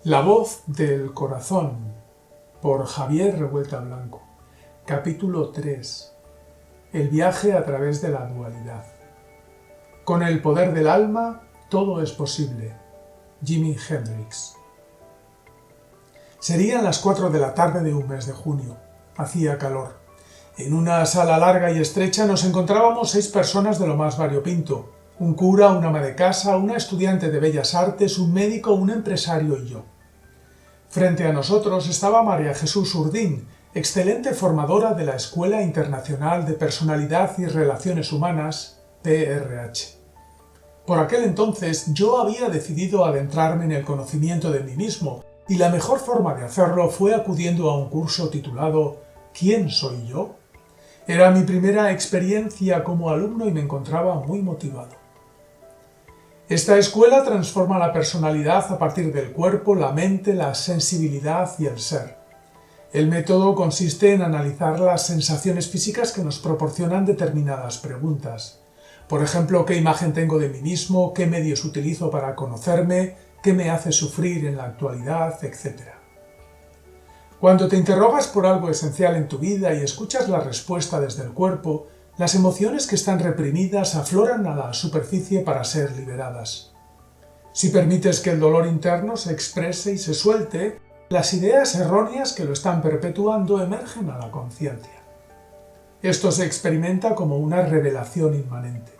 La voz del corazón, por Javier Revuelta Blanco. Capítulo 3. El viaje a través de la dualidad. Con el poder del alma, todo es posible. Jimi Hendrix. Serían las 4 de la tarde de un mes de junio. Hacía calor. En una sala larga y estrecha nos encontrábamos 6 personas de lo más variopinto. Un cura, una ama de casa, una estudiante de Bellas Artes, un médico, un empresario y yo. Frente a nosotros estaba María Jesús Urdín, excelente formadora de la Escuela Internacional de Personalidad y Relaciones Humanas, PRH. Por aquel entonces yo había decidido adentrarme en el conocimiento de mí mismo, y la mejor forma de hacerlo fue acudiendo a un curso titulado ¿Quién soy yo? Era mi primera experiencia como alumno y me encontraba muy motivado. Esta escuela transforma la personalidad a partir del cuerpo, la mente, la sensibilidad y el ser. El método consiste en analizar las sensaciones físicas que nos proporcionan determinadas preguntas. Por ejemplo, ¿qué imagen tengo de mí mismo? ¿Qué medios utilizo para conocerme? ¿Qué me hace sufrir en la actualidad? Etcétera. Cuando te interrogas por algo esencial en tu vida y escuchas la respuesta desde el cuerpo, las emociones que están reprimidas afloran a la superficie para ser liberadas. Si permites que el dolor interno se exprese y se suelte, las ideas erróneas que lo están perpetuando emergen a la conciencia. Esto se experimenta como una revelación inmanente.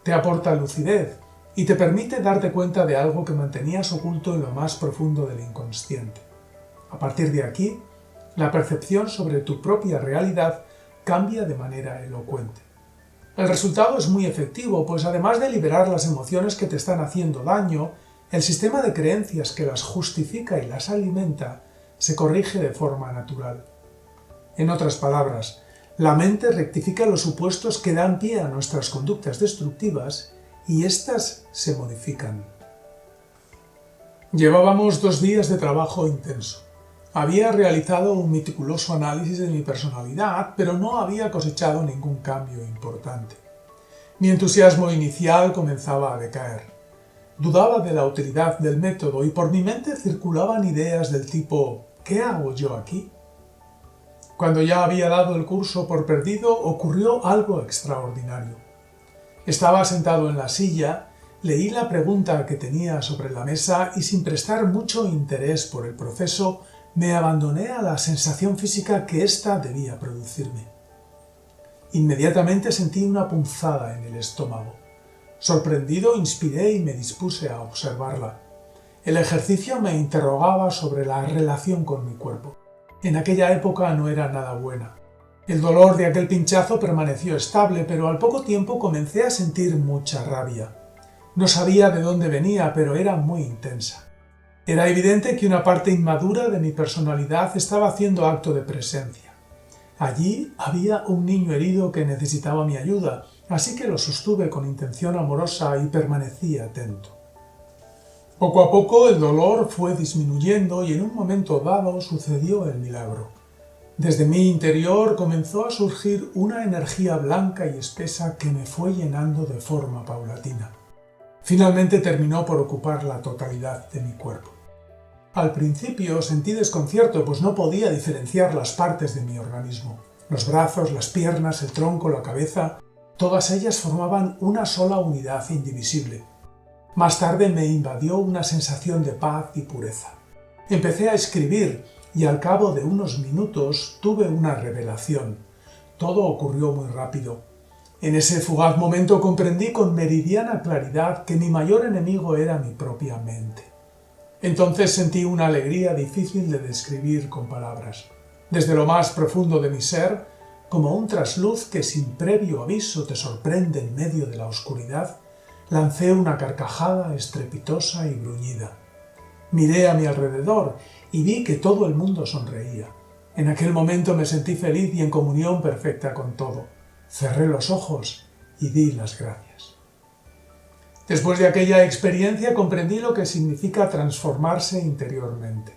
Te aporta lucidez y te permite darte cuenta de algo que mantenías oculto en lo más profundo del inconsciente. A partir de aquí, la percepción sobre tu propia realidad cambia de manera elocuente. El resultado es muy efectivo, pues además de liberar las emociones que te están haciendo daño, el sistema de creencias que las justifica y las alimenta se corrige de forma natural. En otras palabras, la mente rectifica los supuestos que dan pie a nuestras conductas destructivas y éstas se modifican. Llevábamos 2 días de trabajo intenso. Había realizado un meticuloso análisis de mi personalidad, pero no había cosechado ningún cambio importante. Mi entusiasmo inicial comenzaba a decaer. Dudaba de la utilidad del método y por mi mente circulaban ideas del tipo ¿qué hago yo aquí? Cuando ya había dado el curso por perdido, ocurrió algo extraordinario. Estaba sentado en la silla, leí la pregunta que tenía sobre la mesa y sin prestar mucho interés por el proceso, me abandoné a la sensación física que ésta debía producirme. Inmediatamente sentí una punzada en el estómago. Sorprendido, inspiré y me dispuse a observarla. El ejercicio me interrogaba sobre la relación con mi cuerpo. En aquella época no era nada buena. El dolor de aquel pinchazo permaneció estable, pero al poco tiempo comencé a sentir mucha rabia. No sabía de dónde venía, pero era muy intensa. Era evidente que una parte inmadura de mi personalidad estaba haciendo acto de presencia. Allí había un niño herido que necesitaba mi ayuda, así que lo sostuve con intención amorosa y permanecí atento. Poco a poco el dolor fue disminuyendo y en un momento dado sucedió el milagro. Desde mi interior comenzó a surgir una energía blanca y espesa que me fue llenando de forma paulatina. Finalmente terminó por ocupar la totalidad de mi cuerpo. Al principio sentí desconcierto, pues no podía diferenciar las partes de mi organismo. Los brazos, las piernas, el tronco, la cabeza, todas ellas formaban una sola unidad indivisible. Más tarde me invadió una sensación de paz y pureza. Empecé a escribir y al cabo de unos minutos tuve una revelación. Todo ocurrió muy rápido. En ese fugaz momento comprendí con meridiana claridad que mi mayor enemigo era mi propia mente. Entonces sentí una alegría difícil de describir con palabras. Desde lo más profundo de mi ser, como un trasluz que sin previo aviso te sorprende en medio de la oscuridad, lancé una carcajada estrepitosa y gruñida. Miré a mi alrededor y vi que todo el mundo sonreía. En aquel momento me sentí feliz y en comunión perfecta con todo. Cerré los ojos y di las gracias. Después de aquella experiencia comprendí lo que significa transformarse interiormente.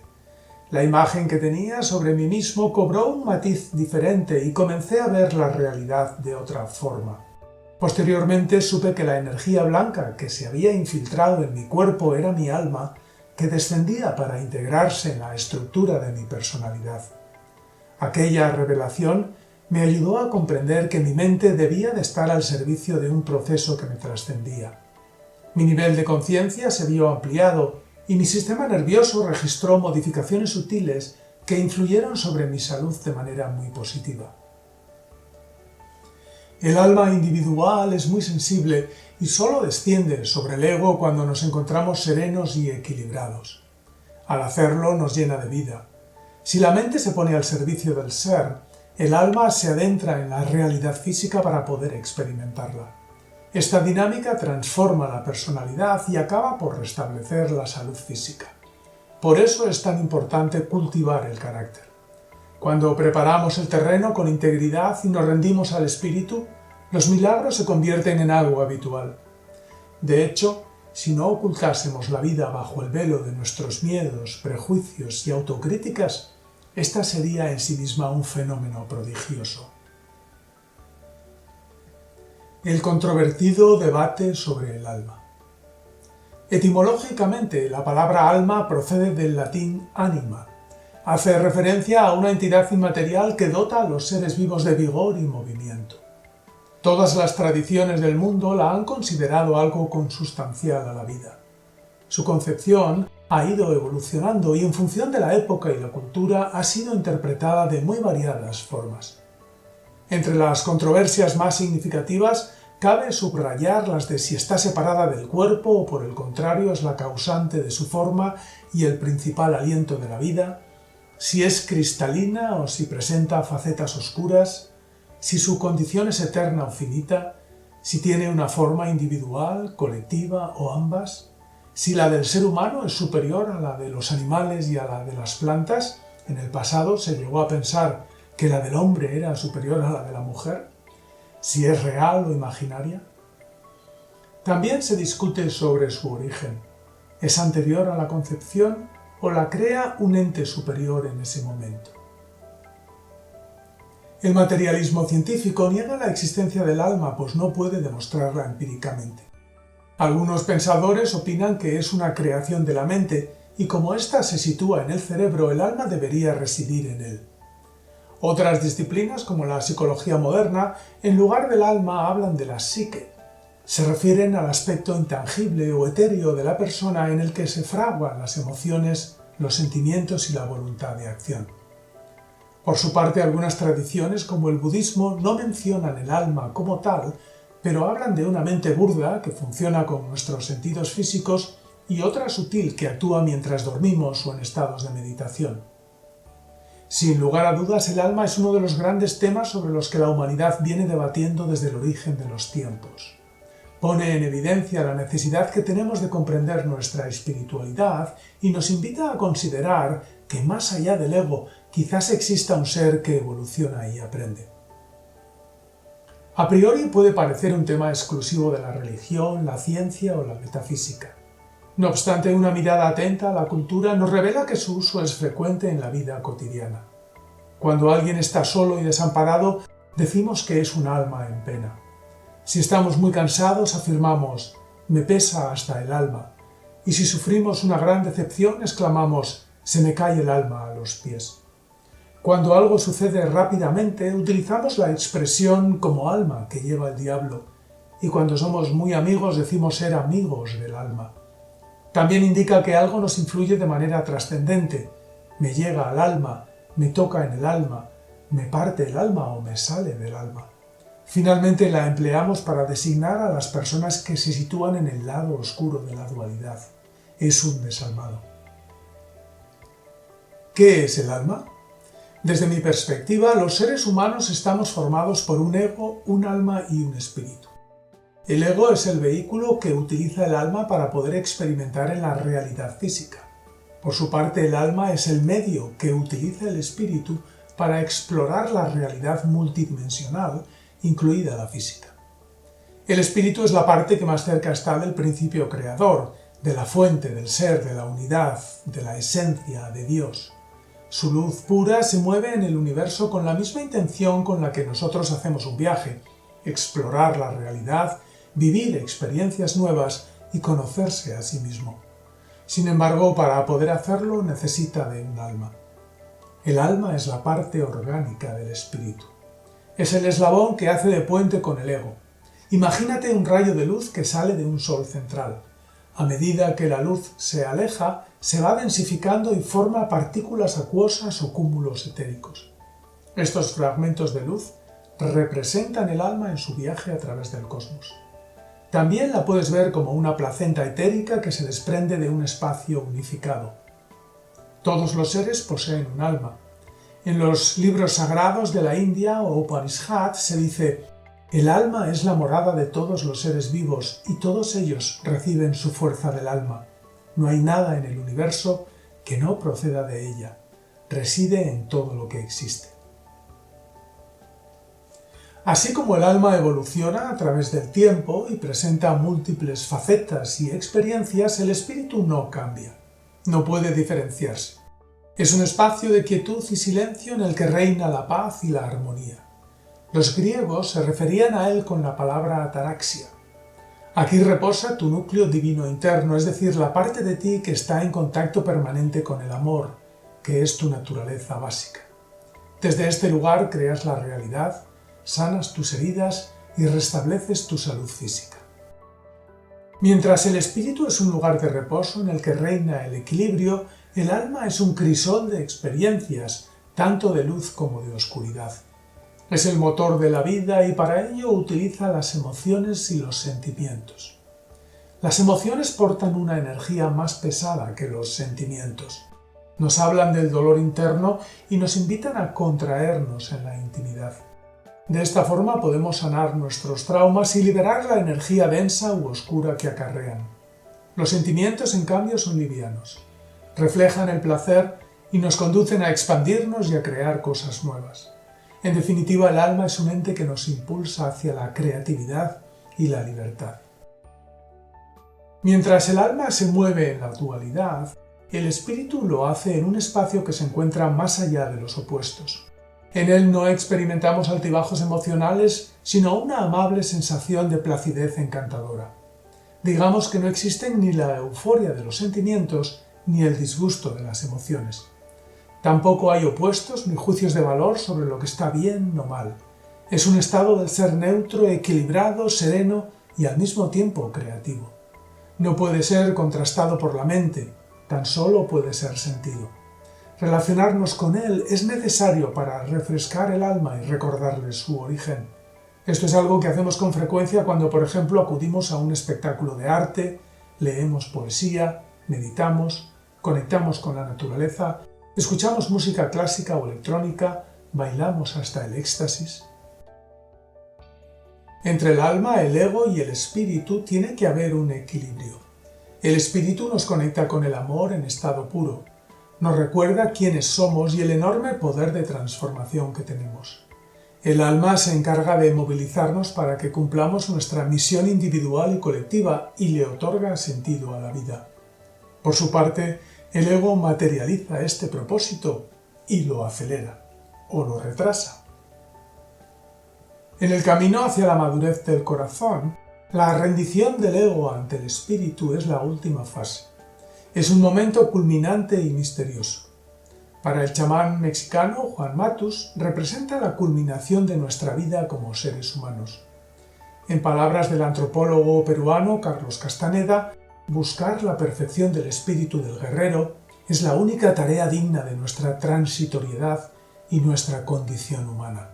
La imagen que tenía sobre mí mismo cobró un matiz diferente y comencé a ver la realidad de otra forma. Posteriormente supe que la energía blanca que se había infiltrado en mi cuerpo era mi alma que descendía para integrarse en la estructura de mi personalidad. Aquella revelación me ayudó a comprender que mi mente debía de estar al servicio de un proceso que me trascendía. Mi nivel de conciencia se vio ampliado y mi sistema nervioso registró modificaciones sutiles que influyeron sobre mi salud de manera muy positiva. El alma individual es muy sensible y solo desciende sobre el ego cuando nos encontramos serenos y equilibrados. Al hacerlo nos llena de vida. Si la mente se pone al servicio del ser, el alma se adentra en la realidad física para poder experimentarla. Esta dinámica transforma la personalidad y acaba por restablecer la salud física. Por eso es tan importante cultivar el carácter. Cuando preparamos el terreno con integridad y nos rendimos al espíritu, los milagros se convierten en algo habitual. De hecho, si no ocultásemos la vida bajo el velo de nuestros miedos, prejuicios y autocríticas, esta sería en sí misma un fenómeno prodigioso. El controvertido debate sobre el alma. Etimológicamente, la palabra alma procede del latín anima. Hace referencia a una entidad inmaterial que dota a los seres vivos de vigor y movimiento. Todas las tradiciones del mundo la han considerado algo consustancial a la vida. Su concepción ha ido evolucionando y en función de la época y la cultura ha sido interpretada de muy variadas formas. Entre las controversias más significativas cabe subrayar las de si está separada del cuerpo o por el contrario es la causante de su forma y el principal aliento de la vida, si es cristalina o si presenta facetas oscuras, si su condición es eterna o finita, si tiene una forma individual, colectiva o ambas, si la del ser humano es superior a la de los animales y a la de las plantas. En el pasado se llegó a pensar que la del hombre era superior a la de la mujer, si es real o imaginaria. También se discute sobre su origen. ¿Es anterior a la concepción o la crea un ente superior en ese momento? El materialismo científico niega la existencia del alma, pues no puede demostrarla empíricamente. Algunos pensadores opinan que es una creación de la mente y como ésta se sitúa en el cerebro, el alma debería residir en él. Otras disciplinas, como la psicología moderna, en lugar del alma hablan de la psique. Se refieren al aspecto intangible o etéreo de la persona en el que se fraguan las emociones, los sentimientos y la voluntad de acción. Por su parte, algunas tradiciones, como el budismo, no mencionan el alma como tal, pero hablan de una mente burda que funciona con nuestros sentidos físicos y otra sutil que actúa mientras dormimos o en estados de meditación. Sin lugar a dudas, el alma es uno de los grandes temas sobre los que la humanidad viene debatiendo desde el origen de los tiempos. Pone en evidencia la necesidad que tenemos de comprender nuestra espiritualidad y nos invita a considerar que más allá del ego quizás exista un ser que evoluciona y aprende. A priori puede parecer un tema exclusivo de la religión, la ciencia o la metafísica. No obstante, una mirada atenta a la cultura nos revela que su uso es frecuente en la vida cotidiana. Cuando alguien está solo y desamparado, decimos que es un alma en pena. Si estamos muy cansados, afirmamos, me pesa hasta el alma. Y si sufrimos una gran decepción, exclamamos, se me cae el alma a los pies. Cuando algo sucede rápidamente, utilizamos la expresión como alma que lleva el diablo. Y cuando somos muy amigos, decimos ser amigos del alma. También indica que algo nos influye de manera trascendente. Me llega al alma, me toca en el alma, me parte el alma o me sale del alma. Finalmente la empleamos para designar a las personas que se sitúan en el lado oscuro de la dualidad. Es un desalmado. ¿Qué es el alma? Desde mi perspectiva, los seres humanos estamos formados por un ego, un alma y un espíritu. El ego es el vehículo que utiliza el alma para poder experimentar en la realidad física. Por su parte, el alma es el medio que utiliza el espíritu para explorar la realidad multidimensional, incluida la física. El espíritu es la parte que más cerca está del principio creador, de la fuente, del ser, de la unidad, de la esencia, de Dios. Su luz pura se mueve en el universo con la misma intención con la que nosotros hacemos un viaje, explorar la realidad, vivir experiencias nuevas y conocerse a sí mismo. Sin embargo, para poder hacerlo necesita de un alma. El alma es la parte orgánica del espíritu. Es el eslabón que hace de puente con el ego. Imagínate un rayo de luz que sale de un sol central. A medida que la luz se aleja, se va densificando y forma partículas acuosas o cúmulos etéricos. Estos fragmentos de luz representan el alma en su viaje a través del cosmos. También la puedes ver como una placenta etérica que se desprende de un espacio unificado. Todos los seres poseen un alma. En los libros sagrados de la India o Upanishad se dice: el alma es la morada de todos los seres vivos y todos ellos reciben su fuerza del alma. No hay nada en el universo que no proceda de ella. Reside en todo lo que existe. Así como el alma evoluciona a través del tiempo y presenta múltiples facetas y experiencias, el espíritu no cambia, no puede diferenciarse. Es un espacio de quietud y silencio en el que reina la paz y la armonía. Los griegos se referían a él con la palabra ataraxia. Aquí reposa tu núcleo divino interno, es decir, la parte de ti que está en contacto permanente con el amor, que es tu naturaleza básica. Desde este lugar creas la realidad, sanas tus heridas y restableces tu salud física. Mientras el espíritu es un lugar de reposo en el que reina el equilibrio, el alma es un crisol de experiencias, tanto de luz como de oscuridad. Es el motor de la vida y para ello utiliza las emociones y los sentimientos. Las emociones portan una energía más pesada que los sentimientos. Nos hablan del dolor interno y nos invitan a contraernos en la intimidad. De esta forma podemos sanar nuestros traumas y liberar la energía densa u oscura que acarrean. Los sentimientos, en cambio, son livianos. Reflejan el placer y nos conducen a expandirnos y a crear cosas nuevas. En definitiva, el alma es un ente que nos impulsa hacia la creatividad y la libertad. Mientras el alma se mueve en la dualidad, el espíritu lo hace en un espacio que se encuentra más allá de los opuestos. En él no experimentamos altibajos emocionales, sino una amable sensación de placidez encantadora. Digamos que no existen ni la euforia de los sentimientos ni el disgusto de las emociones. Tampoco hay opuestos ni juicios de valor sobre lo que está bien o mal. Es un estado del ser neutro, equilibrado, sereno y al mismo tiempo creativo. No puede ser contrastado por la mente, tan solo puede ser sentido. Relacionarnos con él es necesario para refrescar el alma y recordarle su origen. Esto es algo que hacemos con frecuencia cuando, por ejemplo, acudimos a un espectáculo de arte, leemos poesía, meditamos, conectamos con la naturaleza, escuchamos música clásica o electrónica, bailamos hasta el éxtasis. Entre el alma, el ego y el espíritu tiene que haber un equilibrio. El espíritu nos conecta con el amor en estado puro. Nos recuerda quiénes somos y el enorme poder de transformación que tenemos. El alma se encarga de movilizarnos para que cumplamos nuestra misión individual y colectiva y le otorga sentido a la vida. Por su parte, el ego materializa este propósito y lo acelera o lo retrasa. En el camino hacia la madurez del corazón, la rendición del ego ante el espíritu es la última fase. Es un momento culminante y misterioso. Para el chamán mexicano Juan Matus, representa la culminación de nuestra vida como seres humanos. En palabras del antropólogo peruano Carlos Castaneda, buscar la perfección del espíritu del guerrero es la única tarea digna de nuestra transitoriedad y nuestra condición humana.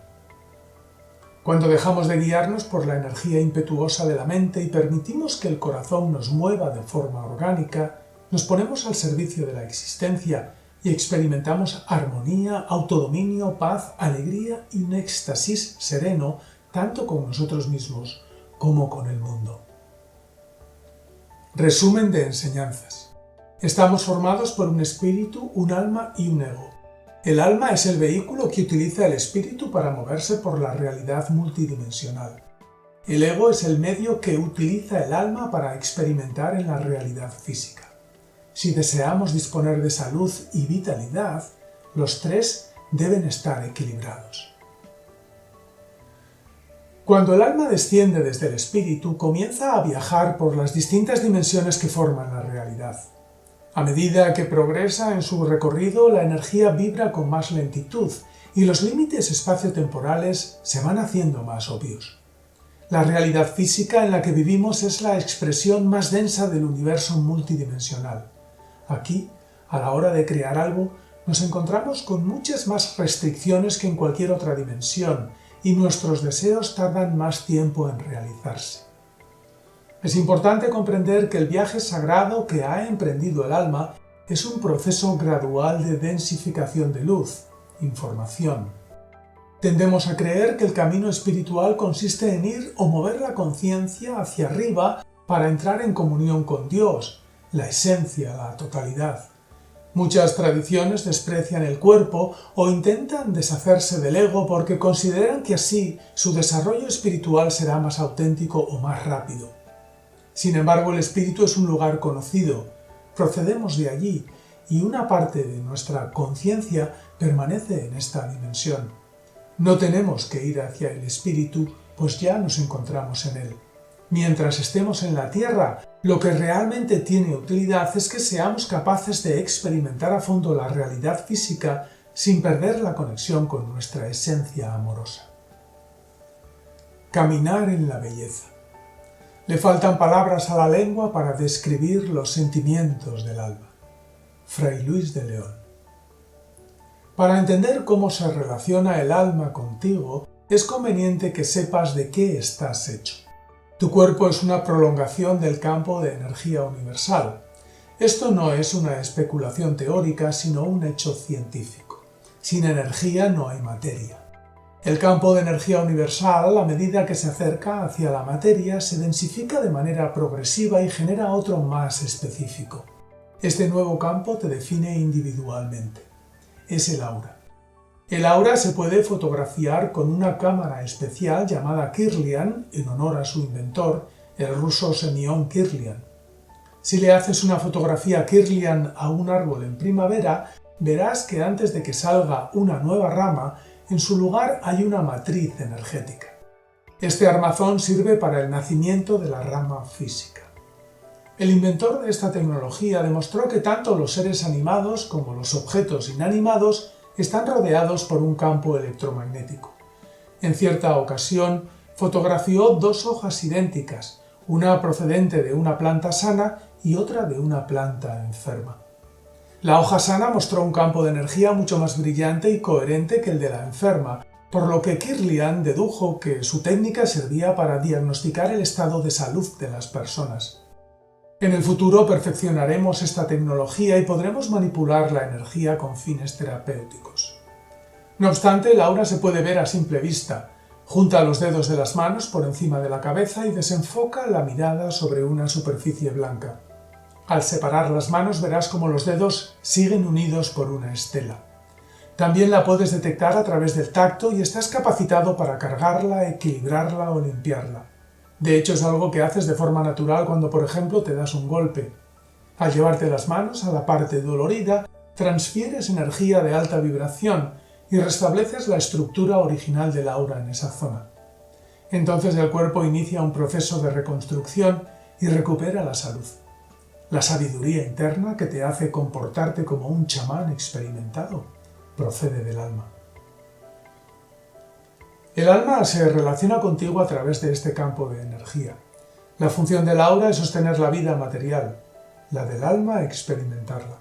Cuando dejamos de guiarnos por la energía impetuosa de la mente y permitimos que el corazón nos mueva de forma orgánica, nos ponemos al servicio de la existencia y experimentamos armonía, autodominio, paz, alegría y un éxtasis sereno tanto con nosotros mismos como con el mundo. Resumen de enseñanzas. Estamos formados por un espíritu, un alma y un ego. El alma es el vehículo que utiliza el espíritu para moverse por la realidad multidimensional. El ego es el medio que utiliza el alma para experimentar en la realidad física. Si deseamos disponer de salud y vitalidad, los tres deben estar equilibrados. Cuando el alma desciende desde el espíritu, comienza a viajar por las distintas dimensiones que forman la realidad. A medida que progresa en su recorrido, la energía vibra con más lentitud y los límites espaciotemporales se van haciendo más obvios. La realidad física en la que vivimos es la expresión más densa del universo multidimensional. Aquí, a la hora de crear algo, nos encontramos con muchas más restricciones que en cualquier otra dimensión y nuestros deseos tardan más tiempo en realizarse. Es importante comprender que el viaje sagrado que ha emprendido el alma es un proceso gradual de densificación de luz, información. Tendemos a creer que el camino espiritual consiste en ir o mover la conciencia hacia arriba para entrar en comunión con Dios, la esencia, la totalidad. Muchas tradiciones desprecian el cuerpo o intentan deshacerse del ego porque consideran que así su desarrollo espiritual será más auténtico o más rápido. Sin embargo, el espíritu es un lugar conocido, procedemos de allí y una parte de nuestra conciencia permanece en esta dimensión. No tenemos que ir hacia el espíritu, pues ya nos encontramos en él. Mientras estemos en la Tierra, lo que realmente tiene utilidad es que seamos capaces de experimentar a fondo la realidad física sin perder la conexión con nuestra esencia amorosa. Caminar en la belleza. Le faltan palabras a la lengua para describir los sentimientos del alma. Fray Luis de León. Para entender cómo se relaciona el alma contigo, es conveniente que sepas de qué estás hecho. Tu cuerpo es una prolongación del campo de energía universal. Esto no es una especulación teórica, sino un hecho científico. Sin energía no hay materia. El campo de energía universal, a medida que se acerca hacia la materia, se densifica de manera progresiva y genera otro más específico. Este nuevo campo te define individualmente. Es el aura. El aura se puede fotografiar con una cámara especial llamada Kirlian, en honor a su inventor, el ruso Semyon Kirlian. Si le haces una fotografía Kirlian a un árbol en primavera, verás que antes de que salga una nueva rama, en su lugar hay una matriz energética. Este armazón sirve para el nacimiento de la rama física. El inventor de esta tecnología demostró que tanto los seres animados como los objetos inanimados están rodeados por un campo electromagnético. En cierta ocasión, fotografió dos hojas idénticas, una procedente de una planta sana y otra de una planta enferma. La hoja sana mostró un campo de energía mucho más brillante y coherente que el de la enferma, por lo que Kirlian dedujo que su técnica servía para diagnosticar el estado de salud de las personas. En el futuro perfeccionaremos esta tecnología y podremos manipular la energía con fines terapéuticos. No obstante, el aura se puede ver a simple vista. Junta los dedos de las manos por encima de la cabeza y desenfoca la mirada sobre una superficie blanca. Al separar las manos verás cómo los dedos siguen unidos por una estela. También la puedes detectar a través del tacto y estás capacitado para cargarla, equilibrarla o limpiarla. De hecho, es algo que haces de forma natural cuando, por ejemplo, te das un golpe. Al llevarte las manos a la parte dolorida, transfieres energía de alta vibración y restableces la estructura original del aura en esa zona. Entonces el cuerpo inicia un proceso de reconstrucción y recupera la salud. La sabiduría interna que te hace comportarte como un chamán experimentado procede del alma. El alma se relaciona contigo a través de este campo de energía. La función del aura es sostener la vida material, la del alma experimentarla.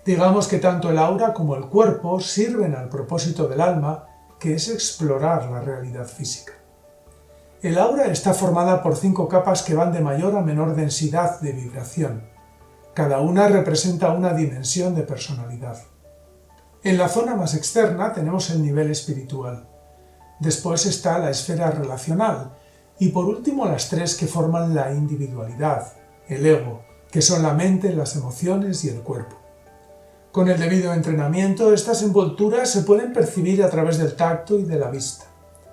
Digamos que tanto el aura como el cuerpo sirven al propósito del alma, que es explorar la realidad física. El aura está formada por 5 capas que van de mayor a menor densidad de vibración. Cada una representa una dimensión de personalidad. En la zona más externa tenemos el nivel espiritual. Después está la esfera relacional y por último las 3 que forman la individualidad, el ego, que son la mente, las emociones y el cuerpo. Con el debido entrenamiento, estas envolturas se pueden percibir a través del tacto y de la vista.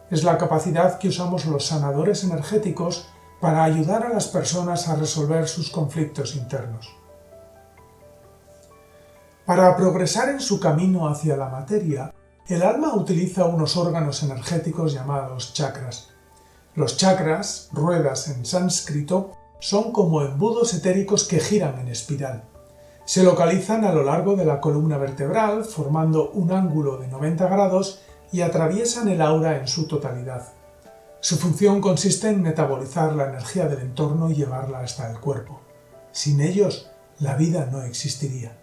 Es la capacidad que usamos los sanadores energéticos para ayudar a las personas a resolver sus conflictos internos. Para progresar en su camino hacia la materia, el alma utiliza unos órganos energéticos llamados chakras. Los chakras, ruedas en sánscrito, son como embudos etéricos que giran en espiral. Se localizan a lo largo de la columna vertebral, formando un ángulo de 90 grados y atraviesan el aura en su totalidad. Su función consiste en metabolizar la energía del entorno y llevarla hasta el cuerpo. Sin ellos, la vida no existiría.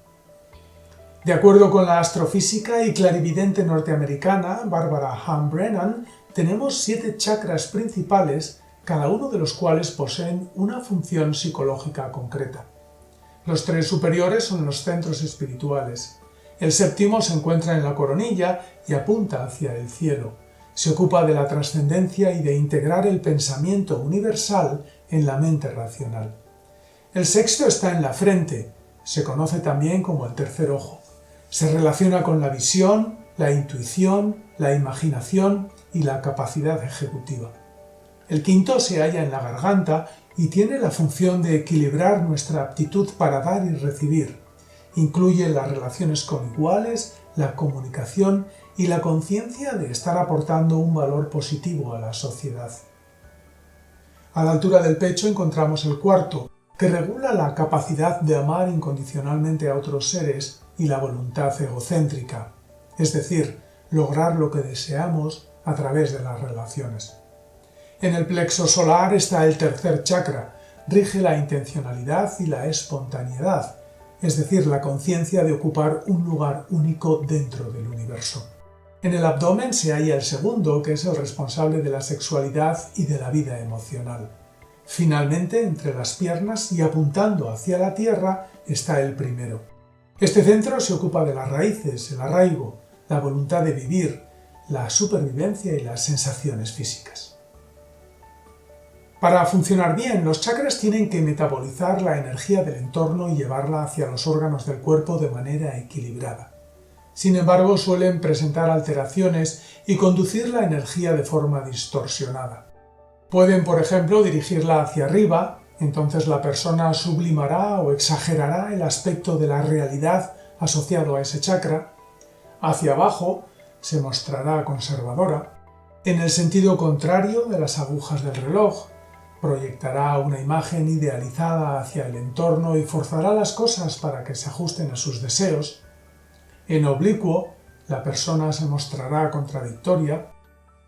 De acuerdo con la astrofísica y clarividente norteamericana Barbara Ann Brennan, tenemos 7 chakras principales, cada uno de los cuales poseen una función psicológica concreta. Los 3 superiores son los centros espirituales. El séptimo se encuentra en la coronilla y apunta hacia el cielo. Se ocupa de la trascendencia y de integrar el pensamiento universal en la mente racional. El sexto está en la frente, se conoce también como el tercer ojo. Se relaciona con la visión, la intuición, la imaginación y la capacidad ejecutiva. El quinto se halla en la garganta y tiene la función de equilibrar nuestra aptitud para dar y recibir. Incluye las relaciones con iguales, la comunicación y la conciencia de estar aportando un valor positivo a la sociedad. A la altura del pecho encontramos el cuarto, que regula la capacidad de amar incondicionalmente a otros seres y la voluntad egocéntrica, es decir, lograr lo que deseamos a través de las relaciones. En el plexo solar está el tercer chakra, rige la intencionalidad y la espontaneidad, es decir, la conciencia de ocupar un lugar único dentro del universo. En el abdomen se halla el segundo, que es el responsable de la sexualidad y de la vida emocional. Finalmente, entre las piernas y apuntando hacia la tierra está el primero. Este centro se ocupa de las raíces, el arraigo, la voluntad de vivir, la supervivencia y las sensaciones físicas. Para funcionar bien, los chakras tienen que metabolizar la energía del entorno y llevarla hacia los órganos del cuerpo de manera equilibrada. Sin embargo, suelen presentar alteraciones y conducir la energía de forma distorsionada. Pueden, por ejemplo, dirigirla hacia arriba, entonces la persona sublimará o exagerará el aspecto de la realidad asociado a ese chakra. Hacia abajo se mostrará conservadora. En el sentido contrario de las agujas del reloj, proyectará una imagen idealizada hacia el entorno y forzará las cosas para que se ajusten a sus deseos. En oblicuo, la persona se mostrará contradictoria,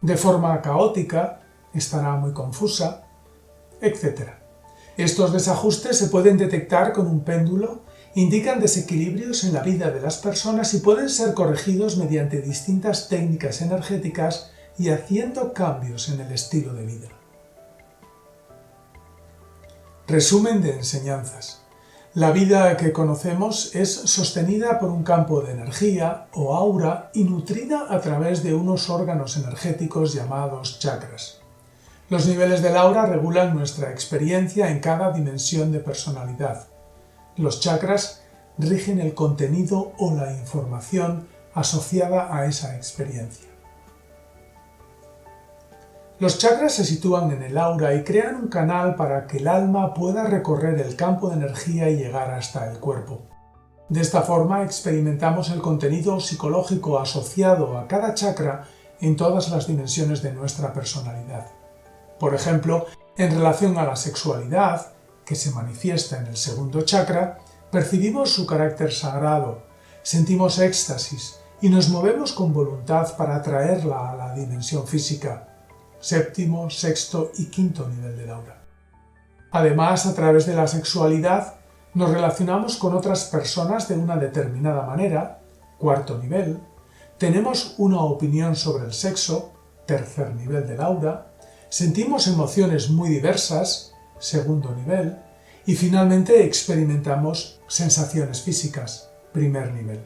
de forma caótica, estará muy confusa, etc. Estos desajustes se pueden detectar con un péndulo, indican desequilibrios en la vida de las personas y pueden ser corregidos mediante distintas técnicas energéticas y haciendo cambios en el estilo de vida. Resumen de enseñanzas. La vida que conocemos es sostenida por un campo de energía o aura y nutrida a través de unos órganos energéticos llamados chakras. Los niveles del aura regulan nuestra experiencia en cada dimensión de personalidad. Los chakras rigen el contenido o la información asociada a esa experiencia. Los chakras se sitúan en el aura y crean un canal para que el alma pueda recorrer el campo de energía y llegar hasta el cuerpo. De esta forma experimentamos el contenido psicológico asociado a cada chakra en todas las dimensiones de nuestra personalidad. Por ejemplo, en relación a la sexualidad, que se manifiesta en el segundo chakra, percibimos su carácter sagrado, sentimos éxtasis y nos movemos con voluntad para atraerla a la dimensión física, séptimo, sexto y quinto nivel del aura. Además, a través de la sexualidad, nos relacionamos con otras personas de una determinada manera, cuarto nivel, tenemos una opinión sobre el sexo, tercer nivel del aura, sentimos emociones muy diversas, segundo nivel, y finalmente experimentamos sensaciones físicas, primer nivel.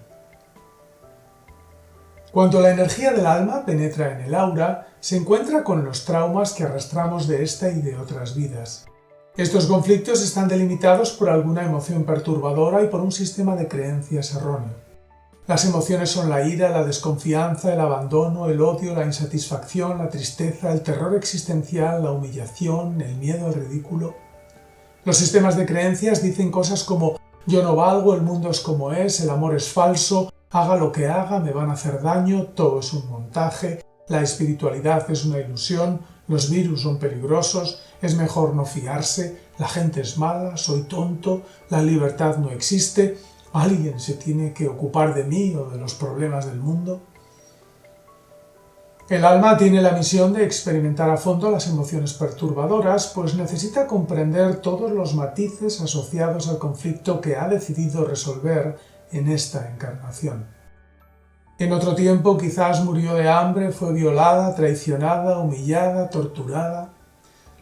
Cuando la energía del alma penetra en el aura, se encuentra con los traumas que arrastramos de esta y de otras vidas. Estos conflictos están delimitados por alguna emoción perturbadora y por un sistema de creencias erróneo. Las emociones son la ira, la desconfianza, el abandono, el odio, la insatisfacción, la tristeza, el terror existencial, la humillación, el miedo al ridículo. Los sistemas de creencias dicen cosas como yo no valgo, el mundo es como es, el amor es falso, haga lo que haga, me van a hacer daño, todo es un montaje, la espiritualidad es una ilusión, los virus son peligrosos, es mejor no fiarse, la gente es mala, soy tonto, la libertad no existe, ¿Alguien se tiene que ocupar de mí o de los problemas del mundo? El alma tiene la misión de experimentar a fondo las emociones perturbadoras, pues necesita comprender todos los matices asociados al conflicto que ha decidido resolver en esta encarnación. En otro tiempo quizás murió de hambre, fue violada, traicionada, humillada, torturada.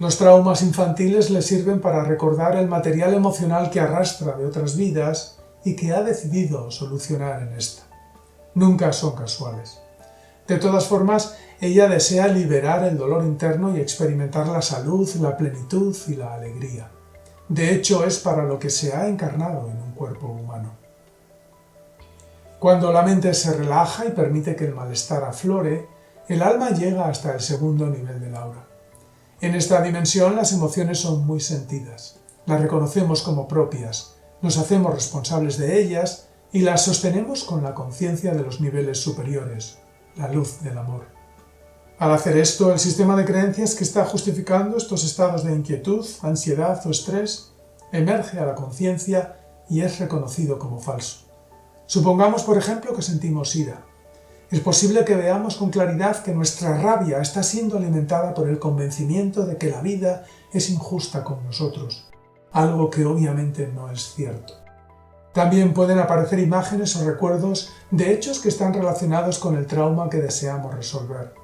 Los traumas infantiles le sirven para recordar el material emocional que arrastra de otras vidas y que ha decidido solucionar en esta. Nunca son casuales. De todas formas, ella desea liberar el dolor interno y experimentar la salud, la plenitud y la alegría. De hecho, es para lo que se ha encarnado en un cuerpo humano. Cuando la mente se relaja y permite que el malestar aflore, el alma llega hasta el segundo nivel del aura. En esta dimensión las emociones son muy sentidas, las reconocemos como propias, nos hacemos responsables de ellas y las sostenemos con la conciencia de los niveles superiores, la luz del amor. Al hacer esto, el sistema de creencias que está justificando estos estados de inquietud, ansiedad o estrés emerge a la conciencia y es reconocido como falso. Supongamos, por ejemplo, que sentimos ira. Es posible que veamos con claridad que nuestra rabia está siendo alimentada por el convencimiento de que la vida es injusta con nosotros, algo que obviamente no es cierto. También pueden aparecer imágenes o recuerdos de hechos que están relacionados con el trauma que deseamos resolver.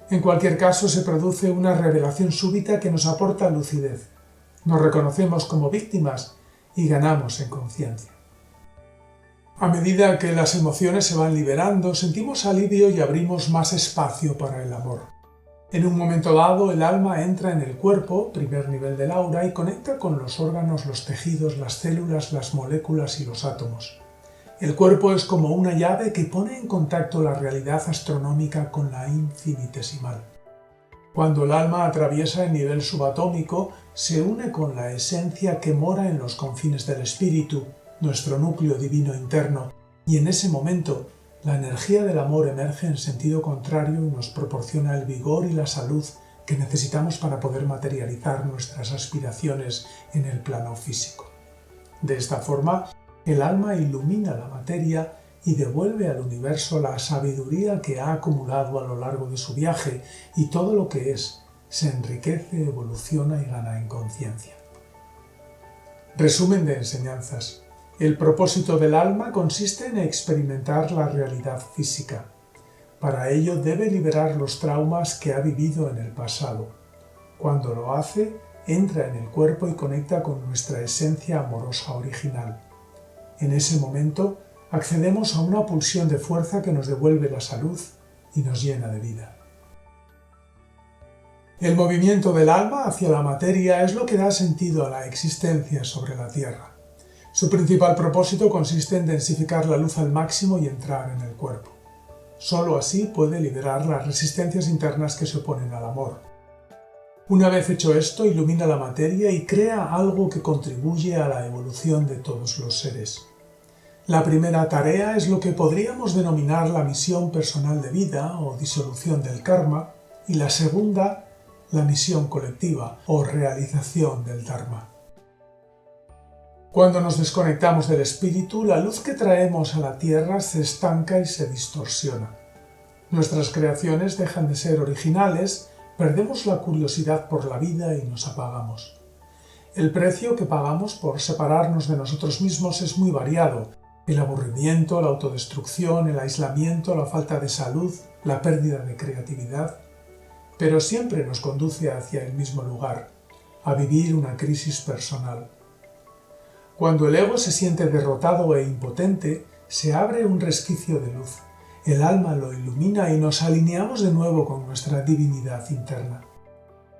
En cualquier caso, se produce una revelación súbita que nos aporta lucidez. Nos reconocemos como víctimas y ganamos en conciencia. A medida que las emociones se van liberando, sentimos alivio y abrimos más espacio para el amor. En un momento dado, el alma entra en el cuerpo, primer nivel del aura, y conecta con los órganos, los tejidos, las células, las moléculas y los átomos. El cuerpo es como una llave que pone en contacto la realidad astronómica con la infinitesimal. Cuando el alma atraviesa el nivel subatómico, se une con la esencia que mora en los confines del espíritu, nuestro núcleo divino interno, y en ese momento la energía del amor emerge en sentido contrario y nos proporciona el vigor y la salud que necesitamos para poder materializar nuestras aspiraciones en el plano físico. De esta forma, el alma ilumina la materia y devuelve al universo la sabiduría que ha acumulado a lo largo de su viaje, y todo lo que es se enriquece, evoluciona y gana en conciencia. Resumen de enseñanzas. El propósito del alma consiste en experimentar la realidad física. Para ello debe liberar los traumas que ha vivido en el pasado. Cuando lo hace, entra en el cuerpo y conecta con nuestra esencia amorosa original. En ese momento, accedemos a una pulsión de fuerza que nos devuelve la salud y nos llena de vida. El movimiento del alma hacia la materia es lo que da sentido a la existencia sobre la Tierra. Su principal propósito consiste en densificar la luz al máximo y entrar en el cuerpo. Solo así puede liberar las resistencias internas que se oponen al amor. Una vez hecho esto, ilumina la materia y crea algo que contribuye a la evolución de todos los seres. La primera tarea es lo que podríamos denominar la misión personal de vida o disolución del karma, y la segunda, la misión colectiva o realización del dharma. Cuando nos desconectamos del espíritu, la luz que traemos a la tierra se estanca y se distorsiona. Nuestras creaciones dejan de ser originales, perdemos la curiosidad por la vida y nos apagamos. El precio que pagamos por separarnos de nosotros mismos es muy variado: el aburrimiento, la autodestrucción, el aislamiento, la falta de salud, la pérdida de creatividad, pero siempre nos conduce hacia el mismo lugar, a vivir una crisis personal. Cuando el ego se siente derrotado e impotente, se abre un resquicio de luz. El alma lo ilumina y nos alineamos de nuevo con nuestra divinidad interna.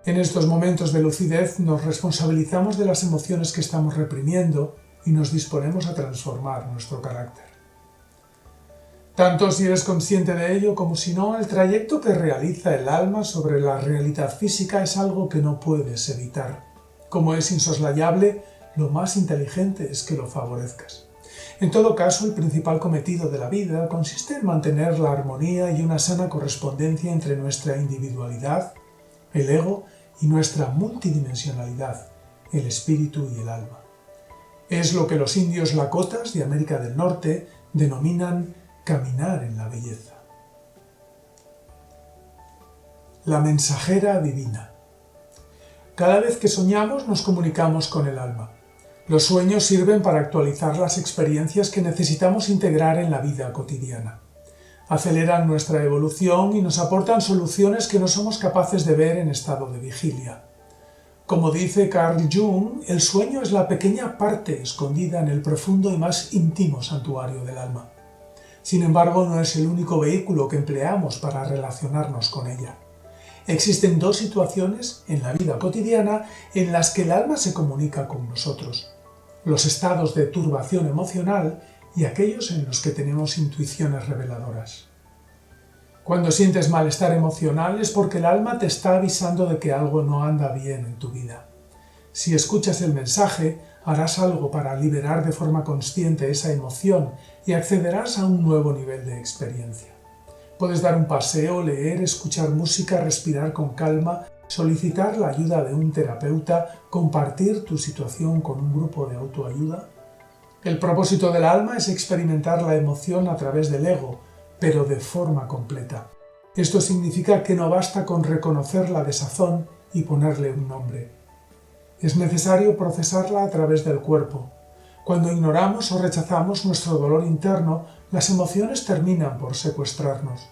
En estos momentos de lucidez nos responsabilizamos de las emociones que estamos reprimiendo y nos disponemos a transformar nuestro carácter. Tanto si eres consciente de ello como si no, el trayecto que realiza el alma sobre la realidad física es algo que no puedes evitar. Como es insoslayable, lo más inteligente es que lo favorezcas. En todo caso, el principal cometido de la vida consiste en mantener la armonía y una sana correspondencia entre nuestra individualidad, el ego, y nuestra multidimensionalidad, el espíritu y el alma. Es lo que los indios lakotas de América del Norte denominan caminar en la belleza. La mensajera divina. Cada vez que soñamos nos comunicamos con el alma. Los sueños sirven para actualizar las experiencias que necesitamos integrar en la vida cotidiana. Aceleran nuestra evolución y nos aportan soluciones que no somos capaces de ver en estado de vigilia. Como dice Carl Jung, el sueño es la pequeña parte escondida en el profundo y más íntimo santuario del alma. Sin embargo, no es el único vehículo que empleamos para relacionarnos con ella. Existen dos situaciones en la vida cotidiana en las que el alma se comunica con nosotros: los estados de turbación emocional y aquellos en los que tenemos intuiciones reveladoras. Cuando sientes malestar emocional es porque el alma te está avisando de que algo no anda bien en tu vida. Si escuchas el mensaje, harás algo para liberar de forma consciente esa emoción y accederás a un nuevo nivel de experiencia. Puedes dar un paseo, leer, escuchar música, respirar con calma, solicitar la ayuda de un terapeuta, compartir tu situación con un grupo de autoayuda. El propósito del alma es experimentar la emoción a través del ego, pero de forma completa. Esto significa que no basta con reconocer la desazón y ponerle un nombre. Es necesario procesarla a través del cuerpo. Cuando ignoramos o rechazamos nuestro dolor interno, las emociones terminan por secuestrarnos.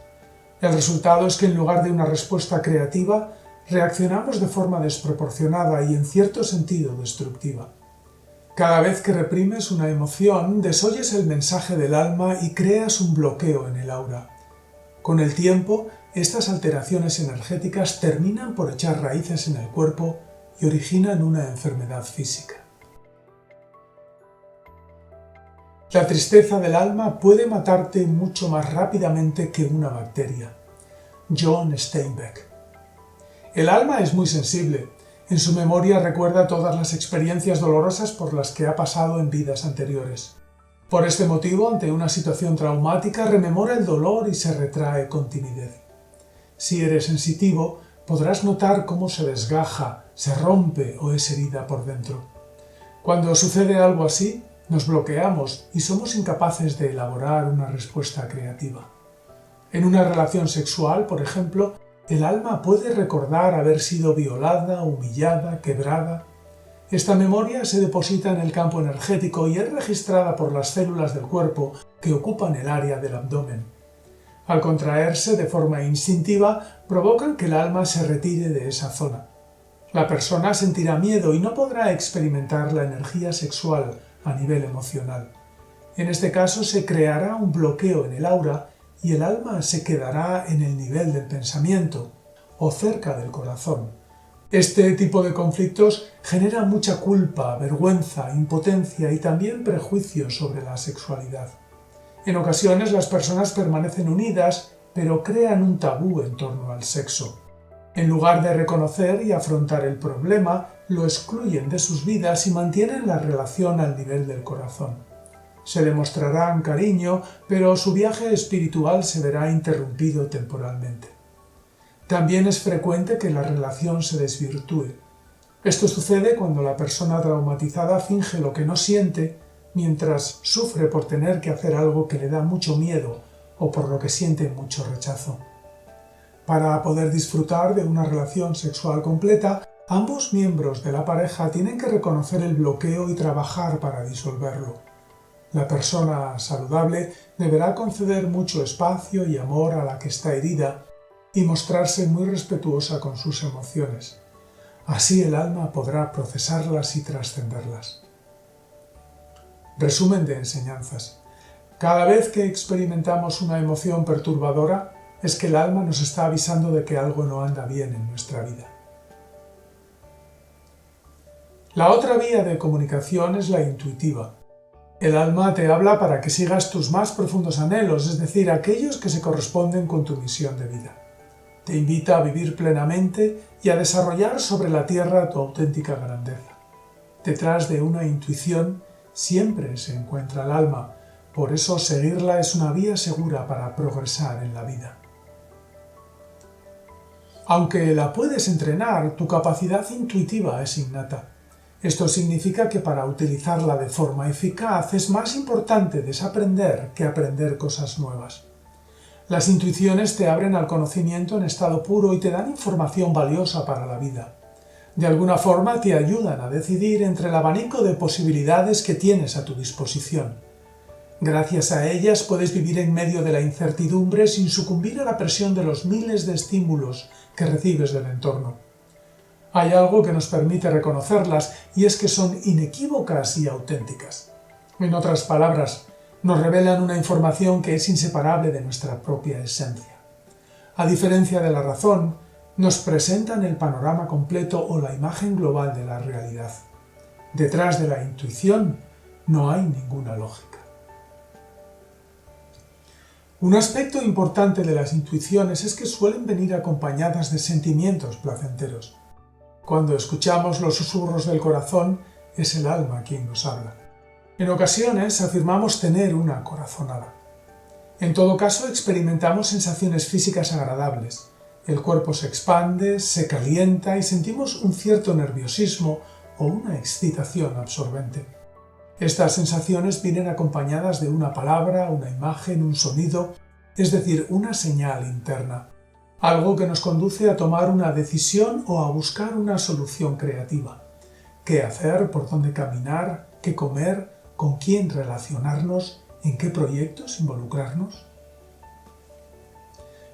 El resultado es que en lugar de una respuesta creativa, reaccionamos de forma desproporcionada y en cierto sentido destructiva. Cada vez que reprimes una emoción, desoyes el mensaje del alma y creas un bloqueo en el aura. Con el tiempo, estas alteraciones energéticas terminan por echar raíces en el cuerpo y originan una enfermedad física. La tristeza del alma puede matarte mucho más rápidamente que una bacteria. John Steinbeck. El alma es muy sensible. En su memoria recuerda todas las experiencias dolorosas por las que ha pasado en vidas anteriores. Por este motivo, ante una situación traumática, rememora el dolor y se retrae con timidez. Si eres sensitivo, podrás notar cómo se desgaja, se rompe o es herida por dentro. Cuando sucede algo así, nos bloqueamos y somos incapaces de elaborar una respuesta creativa. En una relación sexual, por ejemplo, el alma puede recordar haber sido violada, humillada, quebrada. Esta memoria se deposita en el campo energético y es registrada por las células del cuerpo que ocupan el área del abdomen. Al contraerse de forma instintiva, provocan que el alma se retire de esa zona. La persona sentirá miedo y no podrá experimentar la energía sexual a nivel emocional. En este caso se creará un bloqueo en el aura y el alma se quedará en el nivel del pensamiento o cerca del corazón. Este tipo de conflictos genera mucha culpa, vergüenza, impotencia y también prejuicios sobre la sexualidad. En ocasiones las personas permanecen unidas, pero crean un tabú en torno al sexo. En lugar de reconocer y afrontar el problema, lo excluyen de sus vidas y mantienen la relación al nivel del corazón. Se demostrarán cariño, pero su viaje espiritual se verá interrumpido temporalmente. También es frecuente que la relación se desvirtúe. Esto sucede cuando la persona traumatizada finge lo que no siente mientras sufre por tener que hacer algo que le da mucho miedo o por lo que siente mucho rechazo. Para poder disfrutar de una relación sexual completa, ambos miembros de la pareja tienen que reconocer el bloqueo y trabajar para disolverlo. La persona saludable deberá conceder mucho espacio y amor a la que está herida y mostrarse muy respetuosa con sus emociones. Así el alma podrá procesarlas y trascenderlas. Resumen de enseñanzas. Cada vez que experimentamos una emoción perturbadora, es que el alma nos está avisando de que algo no anda bien en nuestra vida. La otra vía de comunicación es la intuitiva. El alma te habla para que sigas tus más profundos anhelos, es decir, aquellos que se corresponden con tu misión de vida. Te invita a vivir plenamente y a desarrollar sobre la tierra tu auténtica grandeza. Detrás de una intuición siempre se encuentra el alma, por eso seguirla es una vía segura para progresar en la vida. Aunque la puedes entrenar, tu capacidad intuitiva es innata. Esto significa que para utilizarla de forma eficaz es más importante desaprender que aprender cosas nuevas. Las intuiciones te abren al conocimiento en estado puro y te dan información valiosa para la vida. De alguna forma te ayudan a decidir entre el abanico de posibilidades que tienes a tu disposición. Gracias a ellas puedes vivir en medio de la incertidumbre sin sucumbir a la presión de los miles de estímulos que recibes del entorno. Hay algo que nos permite reconocerlas y es que son inequívocas y auténticas. En otras palabras, nos revelan una información que es inseparable de nuestra propia esencia. A diferencia de la razón, nos presentan el panorama completo o la imagen global de la realidad. Detrás de la intuición no hay ninguna lógica. Un aspecto importante de las intuiciones es que suelen venir acompañadas de sentimientos placenteros. Cuando escuchamos los susurros del corazón, es el alma quien nos habla. En ocasiones afirmamos tener una corazonada. En todo caso, experimentamos sensaciones físicas agradables. El cuerpo se expande, se calienta y sentimos un cierto nerviosismo o una excitación absorbente. Estas sensaciones vienen acompañadas de una palabra, una imagen, un sonido, es decir, una señal interna. Algo que nos conduce a tomar una decisión o a buscar una solución creativa. ¿Qué hacer? ¿Por dónde caminar? ¿Qué comer? ¿Con quién relacionarnos? ¿En qué proyectos involucrarnos?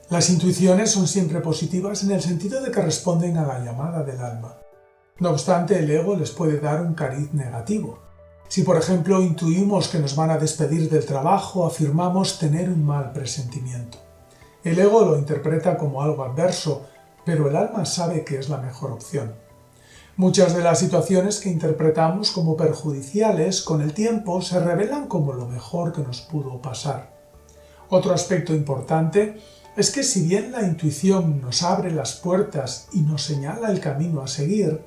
Las intuiciones son siempre positivas en el sentido de que responden a la llamada del alma. No obstante, el ego les puede dar un cariz negativo. Si, por ejemplo, intuimos que nos van a despedir del trabajo, afirmamos tener un mal presentimiento. El ego lo interpreta como algo adverso, pero el alma sabe que es la mejor opción. Muchas de las situaciones que interpretamos como perjudiciales con el tiempo se revelan como lo mejor que nos pudo pasar. Otro aspecto importante es que si bien la intuición nos abre las puertas y nos señala el camino a seguir,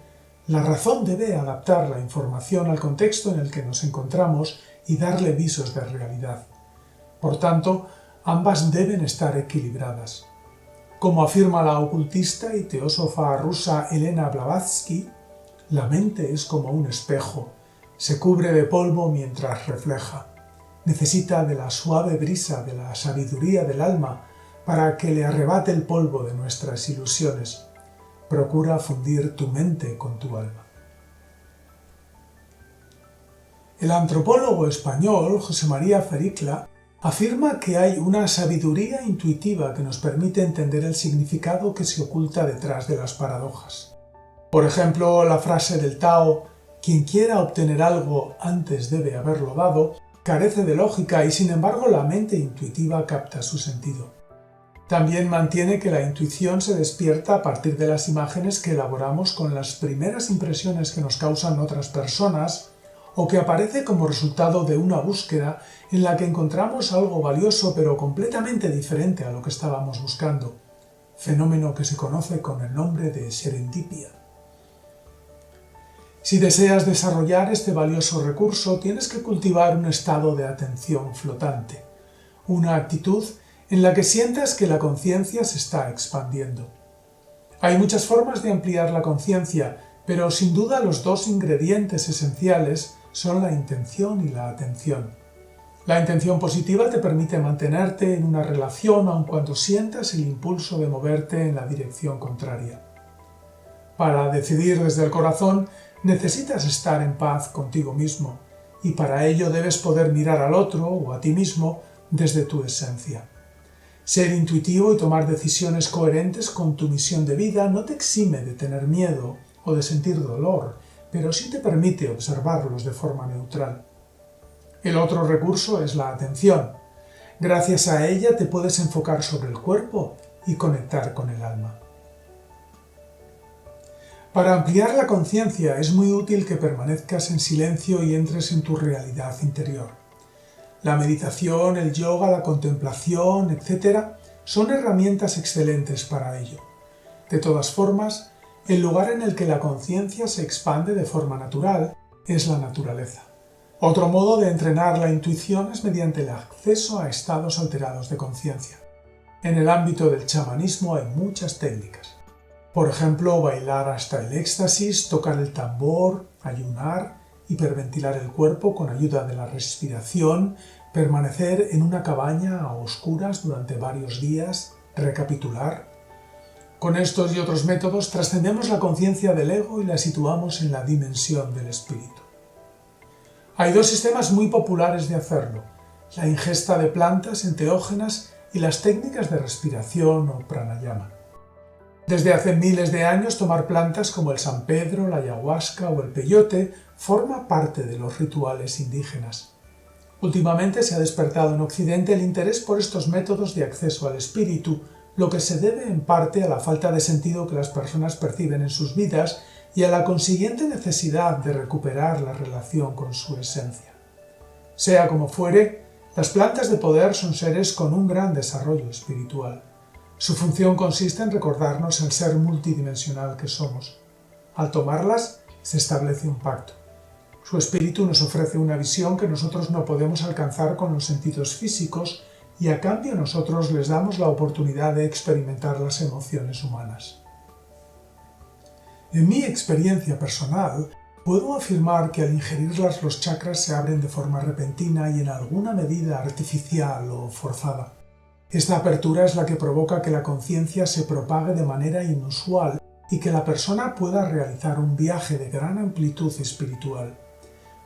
la razón debe adaptar la información al contexto en el que nos encontramos y darle visos de realidad. Por tanto, ambas deben estar equilibradas. Como afirma la ocultista y teósofa rusa Elena Blavatsky, la mente es como un espejo, se cubre de polvo mientras refleja. Necesita de la suave brisa de la sabiduría del alma para que le arrebate el polvo de nuestras ilusiones. Procura fundir tu mente con tu alma. El antropólogo español José María Fericla afirma que hay una sabiduría intuitiva que nos permite entender el significado que se oculta detrás de las paradojas. Por ejemplo, la frase del Tao, quien quiera obtener algo antes debe haberlo dado, carece de lógica y sin embargo la mente intuitiva capta su sentido. También mantiene que la intuición se despierta a partir de las imágenes que elaboramos con las primeras impresiones que nos causan otras personas o que aparece como resultado de una búsqueda en la que encontramos algo valioso pero completamente diferente a lo que estábamos buscando, fenómeno que se conoce con el nombre de serendipia. Si deseas desarrollar este valioso recurso, tienes que cultivar un estado de atención flotante, una actitud en la que sientas que la conciencia se está expandiendo. Hay muchas formas de ampliar la conciencia, pero sin duda los dos ingredientes esenciales son la intención y la atención. La intención positiva te permite mantenerte en una relación aun cuando sientas el impulso de moverte en la dirección contraria. Para decidir desde el corazón necesitas estar en paz contigo mismo, y para ello debes poder mirar al otro o a ti mismo desde tu esencia. Ser intuitivo y tomar decisiones coherentes con tu misión de vida no te exime de tener miedo o de sentir dolor, pero sí te permite observarlos de forma neutral. El otro recurso es la atención. Gracias a ella te puedes enfocar sobre el cuerpo y conectar con el alma. Para ampliar la conciencia es muy útil que permanezcas en silencio y entres en tu realidad interior. La meditación, el yoga, la contemplación, etc. son herramientas excelentes para ello. De todas formas, el lugar en el que la conciencia se expande de forma natural es la naturaleza. Otro modo de entrenar la intuición es mediante el acceso a estados alterados de conciencia. En el ámbito del chamanismo hay muchas técnicas. Por ejemplo, bailar hasta el éxtasis, tocar el tambor, ayunar, hiperventilar el cuerpo con ayuda de la respiración, permanecer en una cabaña a oscuras durante varios días, recapitular. Con estos y otros métodos trascendemos la conciencia del ego y la situamos en la dimensión del espíritu. Hay dos sistemas muy populares de hacerlo: la ingesta de plantas enteógenas y las técnicas de respiración o pranayama. Desde hace miles de años, tomar plantas como el San Pedro, la ayahuasca o el peyote forma parte de los rituales indígenas. Últimamente se ha despertado en Occidente el interés por estos métodos de acceso al espíritu, lo que se debe en parte a la falta de sentido que las personas perciben en sus vidas y a la consiguiente necesidad de recuperar la relación con su esencia. Sea como fuere, las plantas de poder son seres con un gran desarrollo espiritual. Su función consiste en recordarnos el ser multidimensional que somos. Al tomarlas, se establece un pacto. Su espíritu nos ofrece una visión que nosotros no podemos alcanzar con los sentidos físicos y a cambio nosotros les damos la oportunidad de experimentar las emociones humanas. En mi experiencia personal, puedo afirmar que al ingerirlas los chakras se abren de forma repentina y en alguna medida artificial o forzada. Esta apertura es la que provoca que la conciencia se propague de manera inusual y que la persona pueda realizar un viaje de gran amplitud espiritual.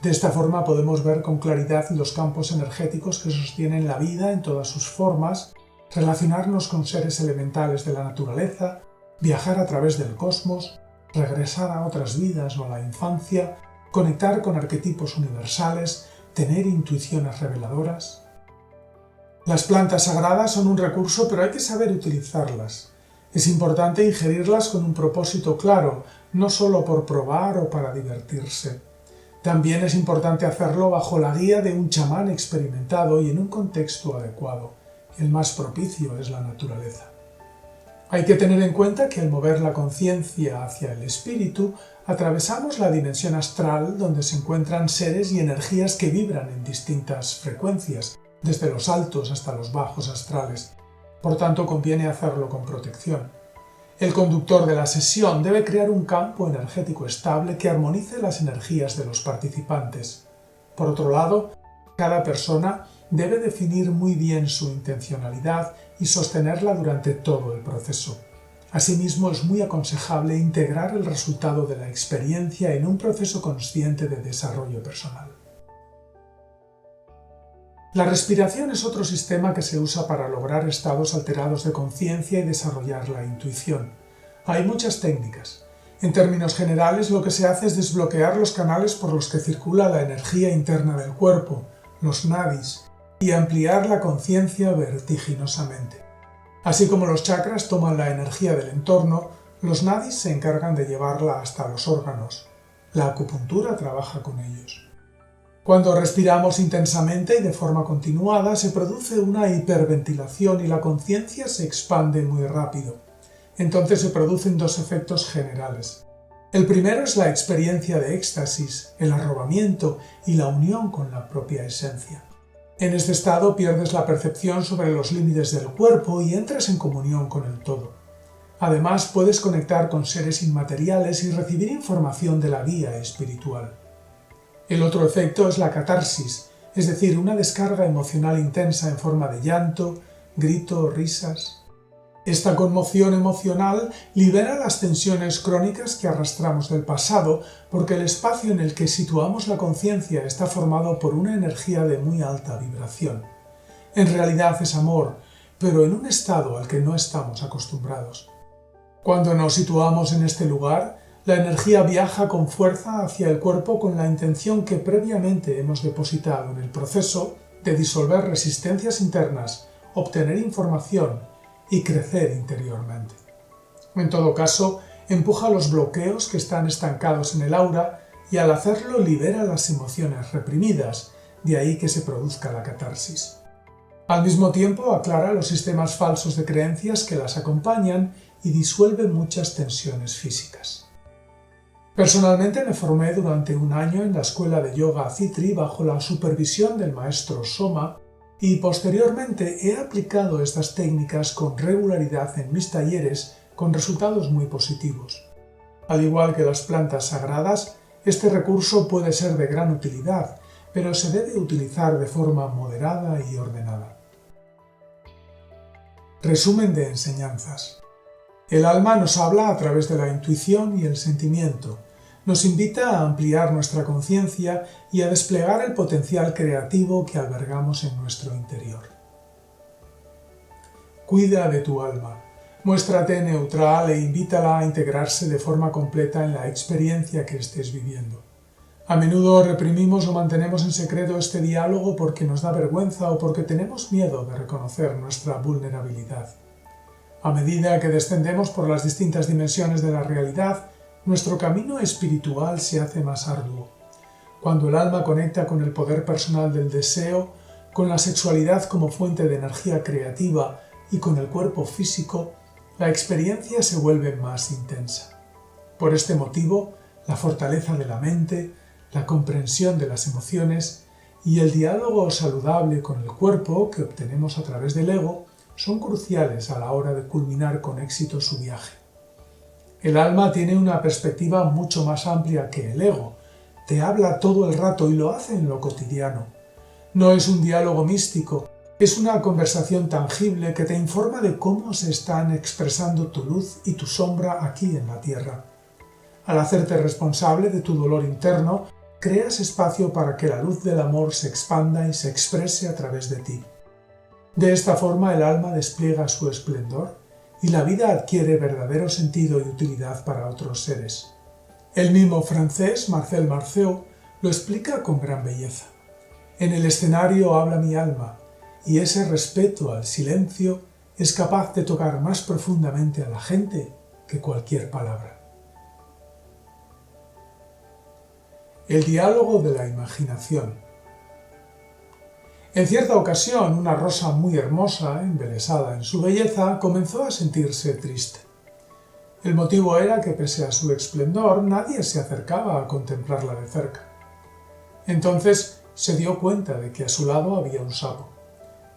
De esta forma podemos ver con claridad los campos energéticos que sostienen la vida en todas sus formas, relacionarnos con seres elementales de la naturaleza, viajar a través del cosmos, regresar a otras vidas o a la infancia, conectar con arquetipos universales, tener intuiciones reveladoras. Las plantas sagradas son un recurso, pero hay que saber utilizarlas. Es importante ingerirlas con un propósito claro, no solo por probar o para divertirse. También es importante hacerlo bajo la guía de un chamán experimentado y en un contexto adecuado. El más propicio es la naturaleza. Hay que tener en cuenta que al mover la conciencia hacia el espíritu, atravesamos la dimensión astral donde se encuentran seres y energías que vibran en distintas frecuencias, desde los altos hasta los bajos astrales. Por tanto, conviene hacerlo con protección. El conductor de la sesión debe crear un campo energético estable que armonice las energías de los participantes. Por otro lado, cada persona debe definir muy bien su intencionalidad y sostenerla durante todo el proceso. Asimismo, es muy aconsejable integrar el resultado de la experiencia en un proceso consciente de desarrollo personal. La respiración es otro sistema que se usa para lograr estados alterados de conciencia y desarrollar la intuición. Hay muchas técnicas. En términos generales, lo que se hace es desbloquear los canales por los que circula la energía interna del cuerpo, los nadis, y ampliar la conciencia vertiginosamente. Así como los chakras toman la energía del entorno, los nadis se encargan de llevarla hasta los órganos. La acupuntura trabaja con ellos. Cuando respiramos intensamente y de forma continuada, se produce una hiperventilación y la conciencia se expande muy rápido. Entonces se producen dos efectos generales. El primero es la experiencia de éxtasis, el arrobamiento y la unión con la propia esencia. En este estado pierdes la percepción sobre los límites del cuerpo y entras en comunión con el todo. Además, puedes conectar con seres inmateriales y recibir información de la guía espiritual. El otro efecto es la catarsis, es decir, una descarga emocional intensa en forma de llanto, grito o risas. Esta conmoción emocional libera las tensiones crónicas que arrastramos del pasado, porque el espacio en el que situamos la conciencia está formado por una energía de muy alta vibración. En realidad es amor, pero en un estado al que no estamos acostumbrados. Cuando nos situamos en este lugar, la energía viaja con fuerza hacia el cuerpo con la intención que previamente hemos depositado en el proceso de disolver resistencias internas, obtener información y crecer interiormente. En todo caso, empuja los bloqueos que están estancados en el aura y al hacerlo libera las emociones reprimidas, de ahí que se produzca la catarsis. Al mismo tiempo aclara los sistemas falsos de creencias que las acompañan y disuelve muchas tensiones físicas. Personalmente me formé durante un año en la escuela de yoga Citri bajo la supervisión del maestro Soma y posteriormente he aplicado estas técnicas con regularidad en mis talleres con resultados muy positivos. Al igual que las plantas sagradas, Este recurso puede ser de gran utilidad, pero se debe utilizar de forma moderada y ordenada. Resumen de enseñanzas. El alma nos habla a través de la intuición y el sentimiento. Nos invita a ampliar nuestra conciencia y a desplegar el potencial creativo que albergamos en nuestro interior. Cuida de tu alma. Muéstrate neutral e invítala a integrarse de forma completa en la experiencia que estés viviendo. A menudo reprimimos o mantenemos en secreto este diálogo porque nos da vergüenza o porque tenemos miedo de reconocer nuestra vulnerabilidad. A medida que descendemos por las distintas dimensiones de la realidad, nuestro camino espiritual se hace más arduo. Cuando el alma conecta con el poder personal del deseo, con la sexualidad como fuente de energía creativa y con el cuerpo físico, la experiencia se vuelve más intensa. Por este motivo, la fortaleza de la mente, la comprensión de las emociones y el diálogo saludable con el cuerpo que obtenemos a través del ego son cruciales a la hora de culminar con éxito su viaje. El alma tiene una perspectiva mucho más amplia que el ego. Te habla todo el rato y lo hace en lo cotidiano. No es un diálogo místico, es una conversación tangible que te informa de cómo se están expresando tu luz y tu sombra aquí en la Tierra. Al hacerte responsable de tu dolor interno, creas espacio para que la luz del amor se expanda y se exprese a través de ti. De esta forma el alma despliega su esplendor y la vida adquiere verdadero sentido y utilidad para otros seres. El mismo francés Marcel Marceau lo explica con gran belleza. En el escenario habla mi alma, y ese respeto al silencio es capaz de tocar más profundamente a la gente que cualquier palabra. El diálogo de la imaginación. En cierta ocasión, una rosa muy hermosa, embelesada en su belleza, comenzó a sentirse triste. El motivo era que, pese a su esplendor, nadie se acercaba a contemplarla de cerca. Entonces se dio cuenta de que a su lado había un sapo.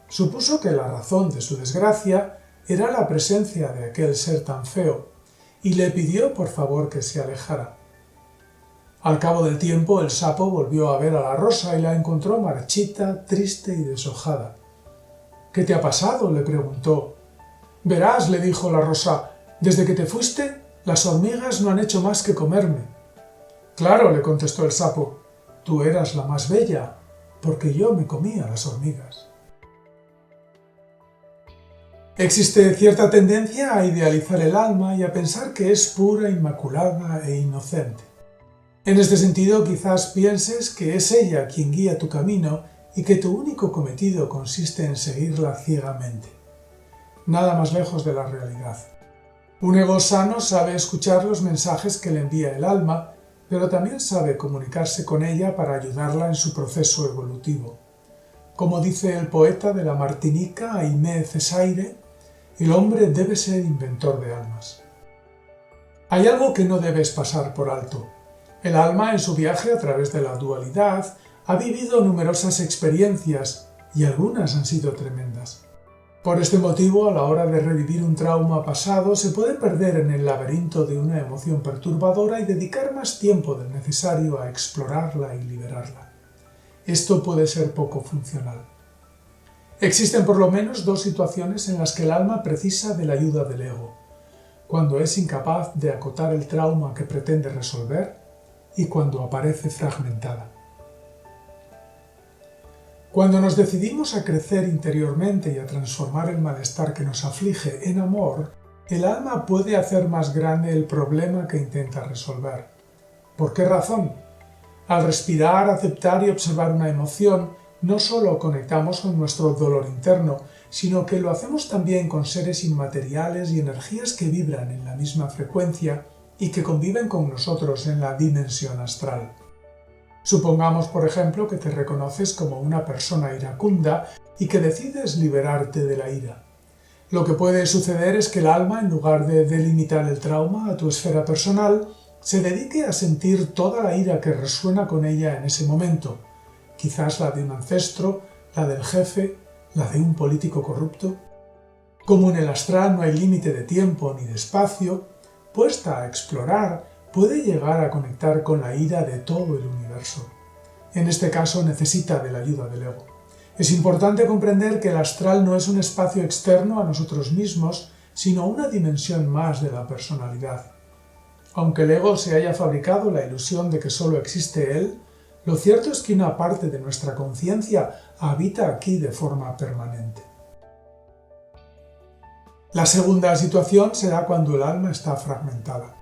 Supuso que la razón de su desgracia era la presencia de aquel ser tan feo, y le pidió por favor que se alejara. Al cabo del tiempo el sapo volvió a ver a la rosa y la encontró marchita, triste y deshojada. «¿Qué te ha pasado?», le preguntó. «Verás», le dijo la rosa, «desde que te fuiste, las hormigas no han hecho más que comerme». «Claro», le contestó el sapo, «tú eras la más bella, porque yo me comía las hormigas». Existe cierta tendencia a idealizar el alma y a pensar que es pura, inmaculada e inocente. En este sentido, quizás pienses que es ella quien guía tu camino y que tu único cometido consiste en seguirla ciegamente. Nada más lejos de la realidad. Un ego sano sabe escuchar los mensajes que le envía el alma, pero también sabe comunicarse con ella para ayudarla en su proceso evolutivo. Como dice el poeta de la Martinica, Aimé Césaire, el hombre debe ser inventor de almas. Hay algo que no debes pasar por alto. El alma, en su viaje a través de la dualidad, ha vivido numerosas experiencias y algunas han sido tremendas. Por este motivo, a la hora de revivir un trauma pasado, se puede perder en el laberinto de una emoción perturbadora y dedicar más tiempo del necesario a explorarla y liberarla. Esto puede ser poco funcional. Existen por lo menos dos situaciones en las que el alma precisa de la ayuda del ego: cuando es incapaz de acotar el trauma que pretende resolver y cuando aparece fragmentada. Cuando nos decidimos a crecer interiormente y a transformar el malestar que nos aflige en amor, el alma puede hacer más grande el problema que intenta resolver. ¿Por qué razón? Al respirar, aceptar y observar una emoción, no solo conectamos con nuestro dolor interno, sino que lo hacemos también con seres inmateriales y energías que vibran en la misma frecuencia y que conviven con nosotros en la dimensión astral. Supongamos, por ejemplo, que te reconoces como una persona iracunda y que decides liberarte de la ira. Lo que puede suceder es que el alma, en lugar de delimitar el trauma a tu esfera personal, se dedique a sentir toda la ira que resuena con ella en ese momento, quizás la de un ancestro, la del jefe, la de un político corrupto. Como en el astral no hay límite de tiempo ni de espacio, puesta a explorar, puede llegar a conectar con la ira de todo el universo. En este caso necesita de la ayuda del ego. Es importante comprender que el astral no es un espacio externo a nosotros mismos, sino una dimensión más de la personalidad. Aunque el ego se haya fabricado la ilusión de que solo existe él, lo cierto es que una parte de nuestra conciencia habita aquí de forma permanente. La segunda situación se da cuando el alma está fragmentada.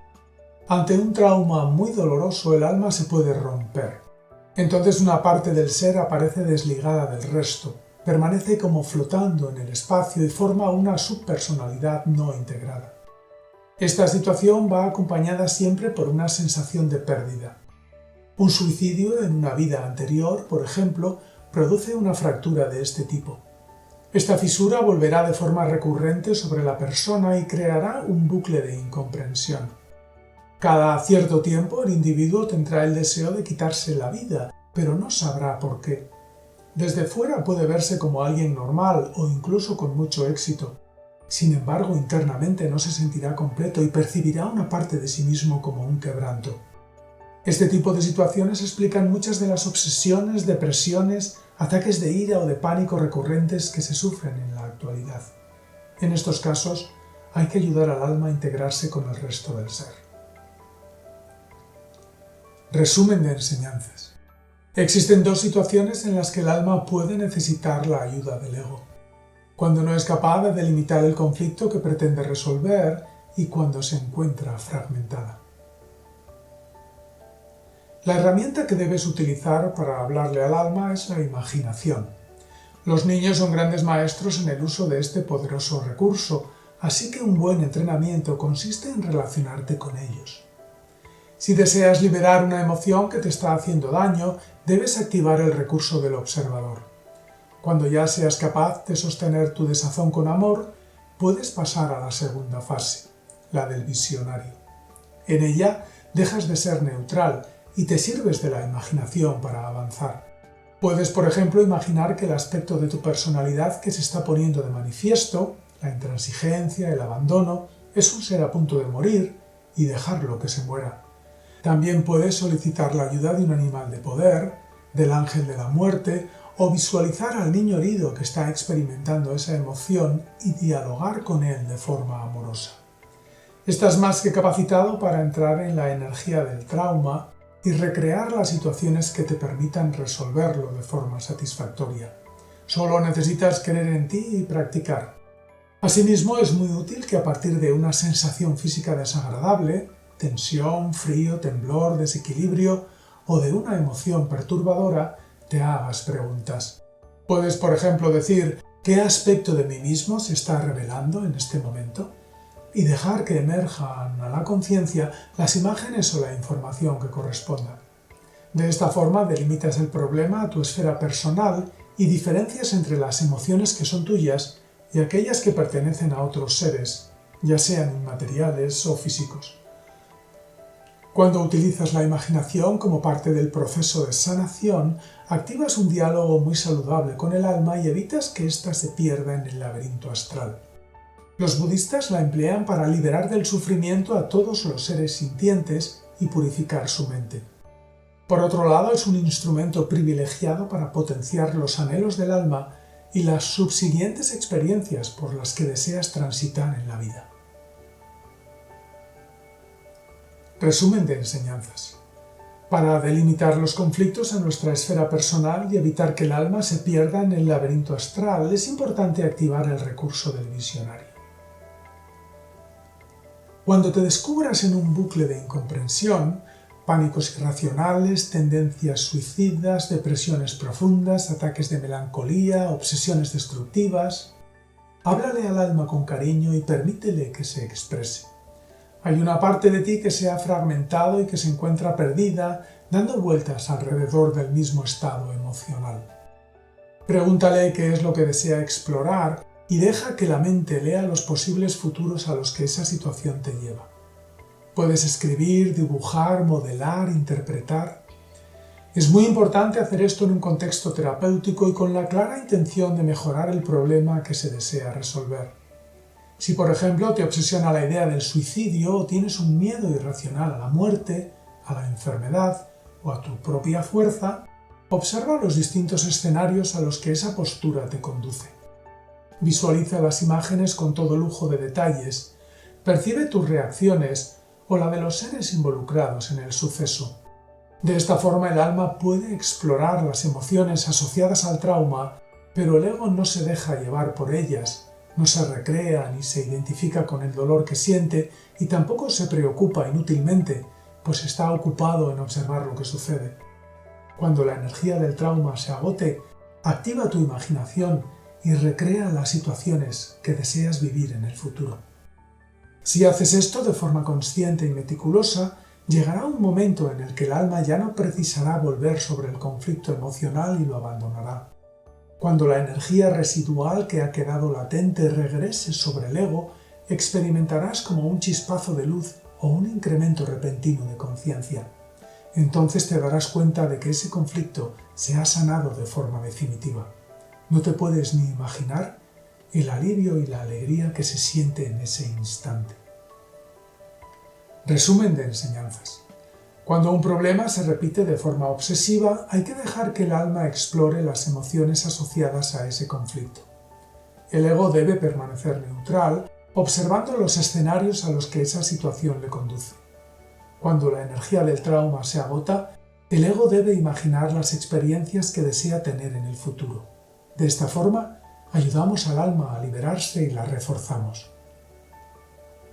Ante un trauma muy doloroso, el alma se puede romper. Entonces una parte del ser aparece desligada del resto, permanece como flotando en el espacio y forma una subpersonalidad no integrada. Esta situación va acompañada siempre por una sensación de pérdida. Un suicidio en una vida anterior, por ejemplo, produce una fractura de este tipo. Esta fisura volverá de forma recurrente sobre la persona y creará un bucle de incomprensión. Cada cierto tiempo el individuo tendrá el deseo de quitarse la vida, pero no sabrá por qué. Desde fuera puede verse como alguien normal o incluso con mucho éxito. Sin embargo, internamente no se sentirá completo y percibirá una parte de sí mismo como un quebranto. Este tipo de situaciones explican muchas de las obsesiones, depresiones, ataques de ira o de pánico recurrentes que se sufren en la actualidad. En estos casos, hay que ayudar al alma a integrarse con el resto del ser. Resumen de enseñanzas. Existen dos situaciones en las que el alma puede necesitar la ayuda del ego. Cuando no es capaz de delimitar el conflicto que pretende resolver y cuando se encuentra fragmentada. La herramienta que debes utilizar para hablarle al alma es la imaginación. Los niños son grandes maestros en el uso de este poderoso recurso, así que un buen entrenamiento consiste en relacionarte con ellos. Si deseas liberar una emoción que te está haciendo daño, debes activar el recurso del observador. Cuando ya seas capaz de sostener tu desazón con amor, puedes pasar a la segunda fase, la del visionario. En ella dejas de ser neutral y te sirves de la imaginación para avanzar. Puedes, por ejemplo, imaginar que el aspecto de tu personalidad que se está poniendo de manifiesto, la intransigencia, el abandono, es un ser a punto de morir y dejarlo que se muera. También puedes solicitar la ayuda de un animal de poder, del ángel de la muerte, o visualizar al niño herido que está experimentando esa emoción y dialogar con él de forma amorosa. Estás más que capacitado para entrar en la energía del trauma y recrear las situaciones que te permitan resolverlo de forma satisfactoria. Solo necesitas creer en ti y practicar. Asimismo, es muy útil que a partir de una sensación física desagradable, tensión, frío, temblor, desequilibrio o de una emoción perturbadora, te hagas preguntas. Puedes, por ejemplo, decir ¿qué aspecto de mí mismo se está revelando en este momento? Y dejar que emerjan a la conciencia las imágenes o la información que correspondan. De esta forma delimitas el problema a tu esfera personal y diferencias entre las emociones que son tuyas y aquellas que pertenecen a otros seres, ya sean inmateriales o físicos. Cuando utilizas la imaginación como parte del proceso de sanación, activas un diálogo muy saludable con el alma y evitas que ésta se pierda en el laberinto astral. Los budistas la emplean para liberar del sufrimiento a todos los seres sintientes y purificar su mente. Por otro lado, es un instrumento privilegiado para potenciar los anhelos del alma y las subsiguientes experiencias por las que deseas transitar en la vida. Resumen de enseñanzas. Para delimitar los conflictos en nuestra esfera personal y evitar que el alma se pierda en el laberinto astral, es importante activar el recurso del visionario. Cuando te descubras en un bucle de incomprensión, pánicos irracionales, tendencias suicidas, depresiones profundas, ataques de melancolía, obsesiones destructivas, háblale al alma con cariño y permítele que se exprese. Hay una parte de ti que se ha fragmentado y que se encuentra perdida, dando vueltas alrededor del mismo estado emocional. Pregúntale qué es lo que desea explorar y deja que la mente lea los posibles futuros a los que esa situación te lleva. Puedes escribir, dibujar, modelar, interpretar. Es muy importante hacer esto en un contexto terapéutico y con la clara intención de mejorar el problema que se desea resolver. Si por ejemplo te obsesiona la idea del suicidio o tienes un miedo irracional a la muerte, a la enfermedad o a tu propia fuerza, observa los distintos escenarios a los que esa postura te conduce. Visualiza las imágenes con todo lujo de detalles, percibe tus reacciones o la de los seres involucrados en el suceso. De esta forma el alma puede explorar las emociones asociadas al trauma, pero el ego no se deja llevar por ellas, no se recrea ni se identifica con el dolor que siente y tampoco se preocupa inútilmente, pues está ocupado en observar lo que sucede. Cuando la energía del trauma se agote, activa tu imaginación y recrea las situaciones que deseas vivir en el futuro. Si haces esto de forma consciente y meticulosa, llegará un momento en el que el alma ya no precisará volver sobre el conflicto emocional y lo abandonará. Cuando la energía residual que ha quedado latente regrese sobre el ego, experimentarás como un chispazo de luz o un incremento repentino de conciencia. Entonces te darás cuenta de que ese conflicto se ha sanado de forma definitiva. No te puedes ni imaginar el alivio y la alegría que se siente en ese instante. Resumen de enseñanzas. Cuando un problema se repite de forma obsesiva, hay que dejar que el alma explore las emociones asociadas a ese conflicto. El ego debe permanecer neutral, observando los escenarios a los que esa situación le conduce. Cuando la energía del trauma se agota, el ego debe imaginar las experiencias que desea tener en el futuro. De esta forma, ayudamos al alma a liberarse y la reforzamos.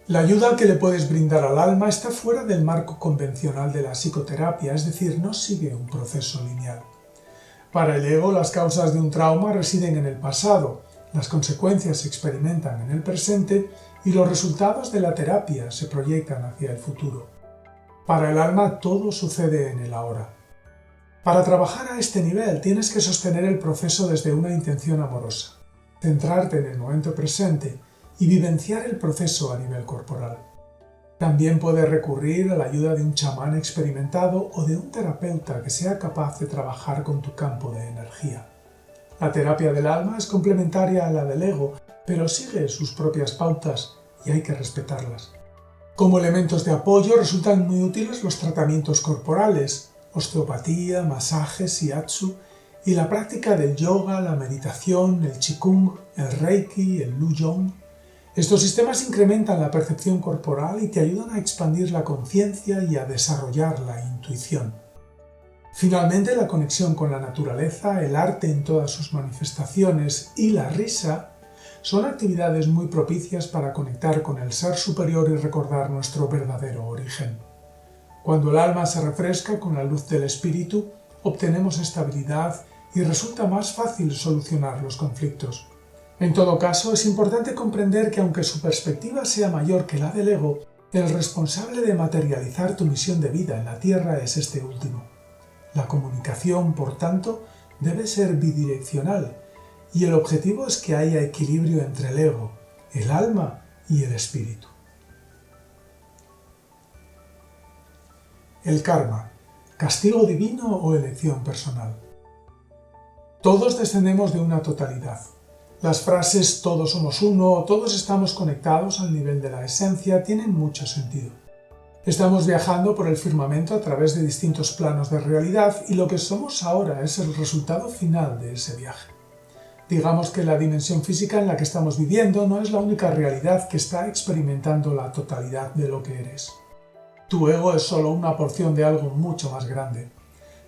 La ayuda que le puedes brindar al alma está fuera del marco convencional de la psicoterapia, es decir, no sigue un proceso lineal. Para el ego, las causas de un trauma residen en el pasado, las consecuencias se experimentan en el presente y los resultados de la terapia se proyectan hacia el futuro. Para el alma, todo sucede en el ahora. Para trabajar a este nivel, tienes que sostener el proceso desde una intención amorosa, centrarte en el momento presente y vivenciar el proceso a nivel corporal. También puedes recurrir a la ayuda de un chamán experimentado o de un terapeuta que sea capaz de trabajar con tu campo de energía. La terapia del alma es complementaria a la del ego, pero sigue sus propias pautas y hay que respetarlas. Como elementos de apoyo resultan muy útiles los tratamientos corporales, osteopatía, masajes, shiatsu y la práctica del yoga, la meditación, el qigong, el reiki, el luyong. Estos sistemas incrementan la percepción corporal y te ayudan a expandir la conciencia y a desarrollar la intuición. Finalmente, la conexión con la naturaleza, el arte en todas sus manifestaciones y la risa son actividades muy propicias para conectar con el ser superior y recordar nuestro verdadero origen. Cuando el alma se refresca con la luz del espíritu, obtenemos estabilidad y resulta más fácil solucionar los conflictos. En todo caso, es importante comprender que aunque su perspectiva sea mayor que la del ego, el responsable de materializar tu misión de vida en la Tierra es este último. La comunicación, por tanto, debe ser bidireccional, y el objetivo es que haya equilibrio entre el ego, el alma y el espíritu. El karma, castigo divino o elección personal. Todos descendemos de una totalidad. Las frases todos somos uno o todos estamos conectados al nivel de la esencia tienen mucho sentido. Estamos viajando por el firmamento a través de distintos planos de realidad y lo que somos ahora es el resultado final de ese viaje. Digamos que la dimensión física en la que estamos viviendo no es la única realidad que está experimentando la totalidad de lo que eres. Tu ego es solo una porción de algo mucho más grande.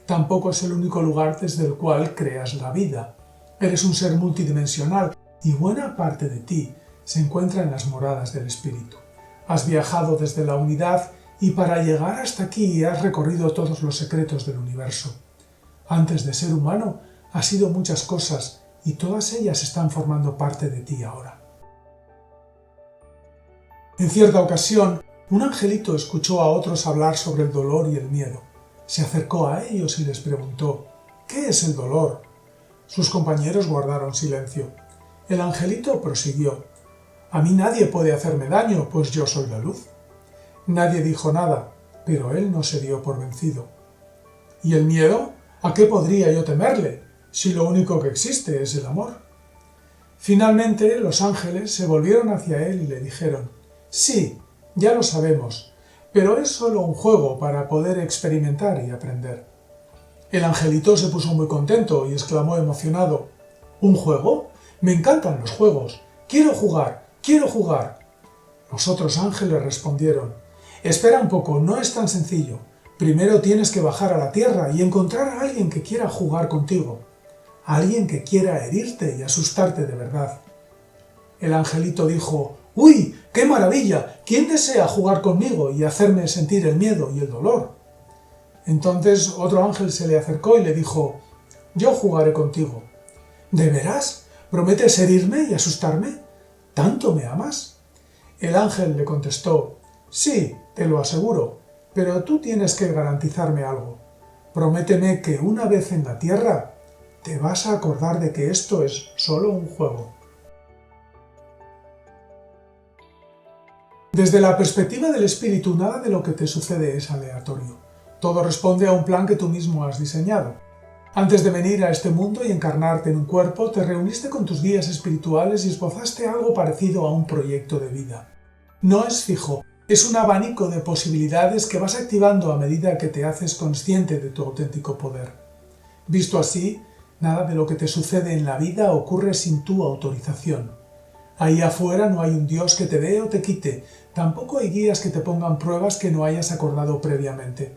Tampoco es el único lugar desde el cual creas la vida. Eres un ser multidimensional y buena parte de ti se encuentra en las moradas del espíritu. Has viajado desde la unidad y para llegar hasta aquí has recorrido todos los secretos del universo. Antes de ser humano, has sido muchas cosas y todas ellas están formando parte de ti ahora. En cierta ocasión, un angelito escuchó a otros hablar sobre el dolor y el miedo. Se acercó a ellos y les preguntó: ¿qué es el dolor? Sus compañeros guardaron silencio. El angelito prosiguió: a mí nadie puede hacerme daño, pues yo soy la luz. Nadie dijo nada, pero él no se dio por vencido. ¿Y el miedo? ¿A qué podría yo temerle, si lo único que existe es el amor? Finalmente, los ángeles se volvieron hacia él y le dijeron: «Sí, ya lo sabemos, pero es solo un juego para poder experimentar y aprender». El angelito se puso muy contento y exclamó emocionado: «¿Un juego? Me encantan los juegos. ¡Quiero jugar! ¡Quiero jugar!». Los otros ángeles respondieron: «Espera un poco, no es tan sencillo. Primero tienes que bajar a la tierra y encontrar a alguien que quiera jugar contigo. Alguien que quiera herirte y asustarte de verdad». El angelito dijo: «¡Uy! ¡Qué maravilla! ¿Quién desea jugar conmigo y hacerme sentir el miedo y el dolor?». Entonces otro ángel se le acercó y le dijo: «Yo jugaré contigo». «¿De veras? ¿Prometes herirme y asustarme? ¿Tanto me amas?». El ángel le contestó: «Sí, te lo aseguro, pero tú tienes que garantizarme algo. Prométeme que una vez en la tierra te vas a acordar de que esto es solo un juego». Desde la perspectiva del espíritu, nada de lo que te sucede es aleatorio. Todo responde a un plan que tú mismo has diseñado. Antes de venir a este mundo y encarnarte en un cuerpo, te reuniste con tus guías espirituales y esbozaste algo parecido a un proyecto de vida. No es fijo, es un abanico de posibilidades que vas activando a medida que te haces consciente de tu auténtico poder. Visto así, nada de lo que te sucede en la vida ocurre sin tu autorización. Ahí afuera no hay un Dios que te dé o te quite, tampoco hay guías que te pongan pruebas que no hayas acordado previamente.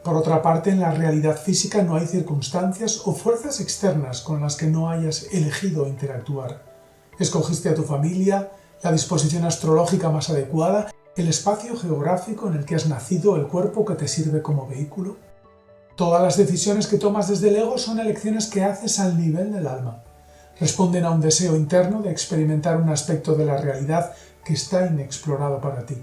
Por otra parte, en la realidad física no hay circunstancias o fuerzas externas con las que no hayas elegido interactuar. Escogiste a tu familia, la disposición astrológica más adecuada, el espacio geográfico en el que has nacido, el cuerpo que te sirve como vehículo. Todas las decisiones que tomas desde el ego son elecciones que haces al nivel del alma. Responden a un deseo interno de experimentar un aspecto de la realidad que está inexplorado para ti.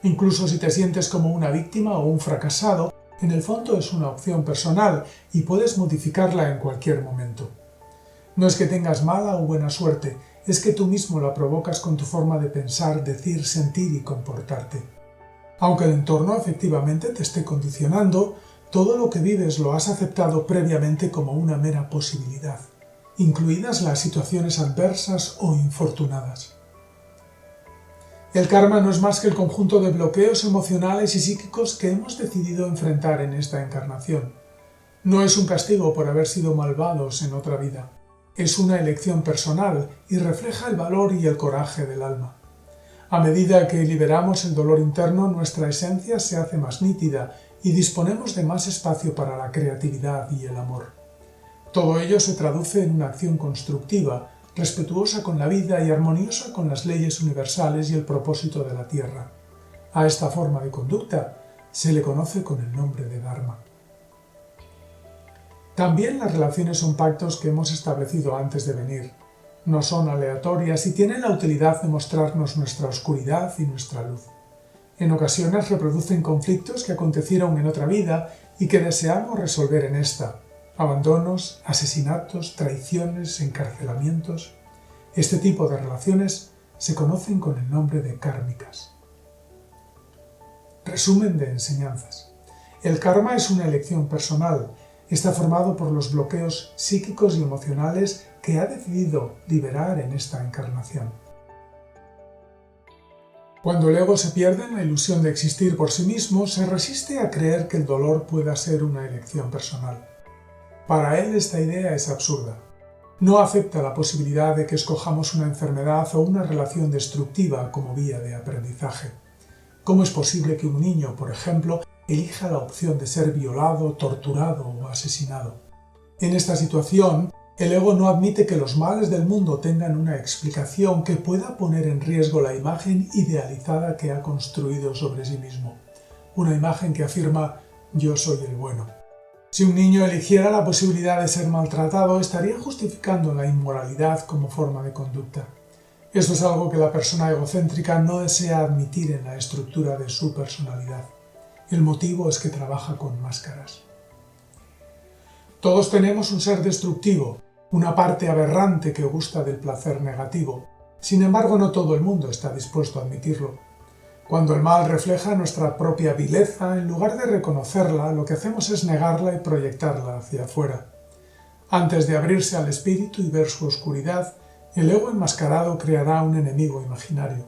Incluso si te sientes como una víctima o un fracasado, en el fondo es una opción personal y puedes modificarla en cualquier momento. No es que tengas mala o buena suerte, es que tú mismo la provocas con tu forma de pensar, decir, sentir y comportarte. Aunque el entorno efectivamente te esté condicionando, todo lo que vives lo has aceptado previamente como una mera posibilidad, incluidas las situaciones adversas o infortunadas. El karma no es más que el conjunto de bloqueos emocionales y psíquicos que hemos decidido enfrentar en esta encarnación. No es un castigo por haber sido malvados en otra vida. Es una elección personal y refleja el valor y el coraje del alma. A medida que liberamos el dolor interno, nuestra esencia se hace más nítida y disponemos de más espacio para la creatividad y el amor. Todo ello se traduce en una acción constructiva, respetuosa con la vida y armoniosa con las leyes universales y el propósito de la Tierra. A esta forma de conducta se le conoce con el nombre de Dharma. También las relaciones son pactos que hemos establecido antes de venir. No son aleatorias y tienen la utilidad de mostrarnos nuestra oscuridad y nuestra luz. En ocasiones reproducen conflictos que acontecieron en otra vida y que deseamos resolver en esta. Abandonos, asesinatos, traiciones, encarcelamientos. Este tipo de relaciones se conocen con el nombre de kármicas. Resumen de enseñanzas. El karma es una elección personal. Está formado por los bloqueos psíquicos y emocionales que ha decidido liberar en esta encarnación. Cuando el ego se pierde en la ilusión de existir por sí mismo, se resiste a creer que el dolor pueda ser una elección personal. Para él esta idea es absurda. No acepta la posibilidad de que escojamos una enfermedad o una relación destructiva como vía de aprendizaje. ¿Cómo es posible que un niño, por ejemplo, elija la opción de ser violado, torturado o asesinado? En esta situación, el ego no admite que los males del mundo tengan una explicación que pueda poner en riesgo la imagen idealizada que ha construido sobre sí mismo. Una imagen que afirma: yo soy el bueno. Si un niño eligiera la posibilidad de ser maltratado, estaría justificando la inmoralidad como forma de conducta. Esto es algo que la persona egocéntrica no desea admitir en la estructura de su personalidad. El motivo es que trabaja con máscaras. Todos tenemos un ser destructivo, una parte aberrante que gusta del placer negativo. Sin embargo, no todo el mundo está dispuesto a admitirlo. Cuando el mal refleja nuestra propia vileza, en lugar de reconocerla, lo que hacemos es negarla y proyectarla hacia afuera. Antes de abrirse al espíritu y ver su oscuridad, El ego enmascarado creará un enemigo imaginario.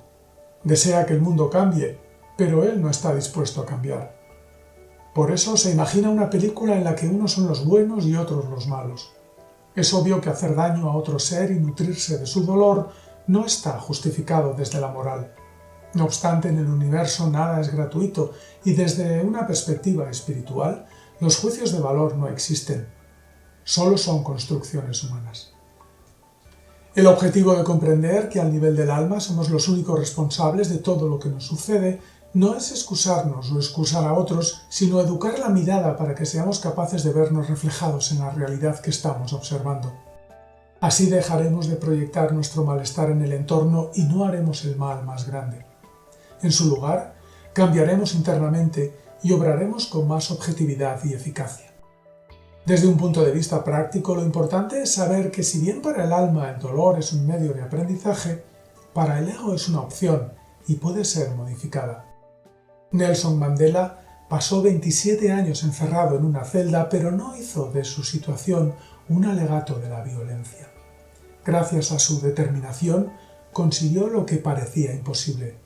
Desea que el mundo cambie, pero él no está dispuesto a cambiar. Por eso se imagina una película en la que unos son los buenos y otros los malos. Es obvio que hacer daño a otro ser y nutrirse de su dolor no está justificado desde la moral. No obstante, en el universo nada es gratuito y desde una perspectiva espiritual, los juicios de valor no existen. Solo son construcciones humanas. El objetivo de comprender que al nivel del alma somos los únicos responsables de todo lo que nos sucede no es excusarnos o excusar a otros, sino educar la mirada para que seamos capaces de vernos reflejados en la realidad que estamos observando. Así dejaremos de proyectar nuestro malestar en el entorno y no haremos el mal más grande. En su lugar, cambiaremos internamente y obraremos con más objetividad y eficacia. Desde un punto de vista práctico, lo importante es saber que si bien para el alma el dolor es un medio de aprendizaje, para el ego es una opción y puede ser modificada. Nelson Mandela pasó 27 años encerrado en una celda, pero no hizo de su situación un alegato de la violencia. Gracias a su determinación, consiguió lo que parecía imposible: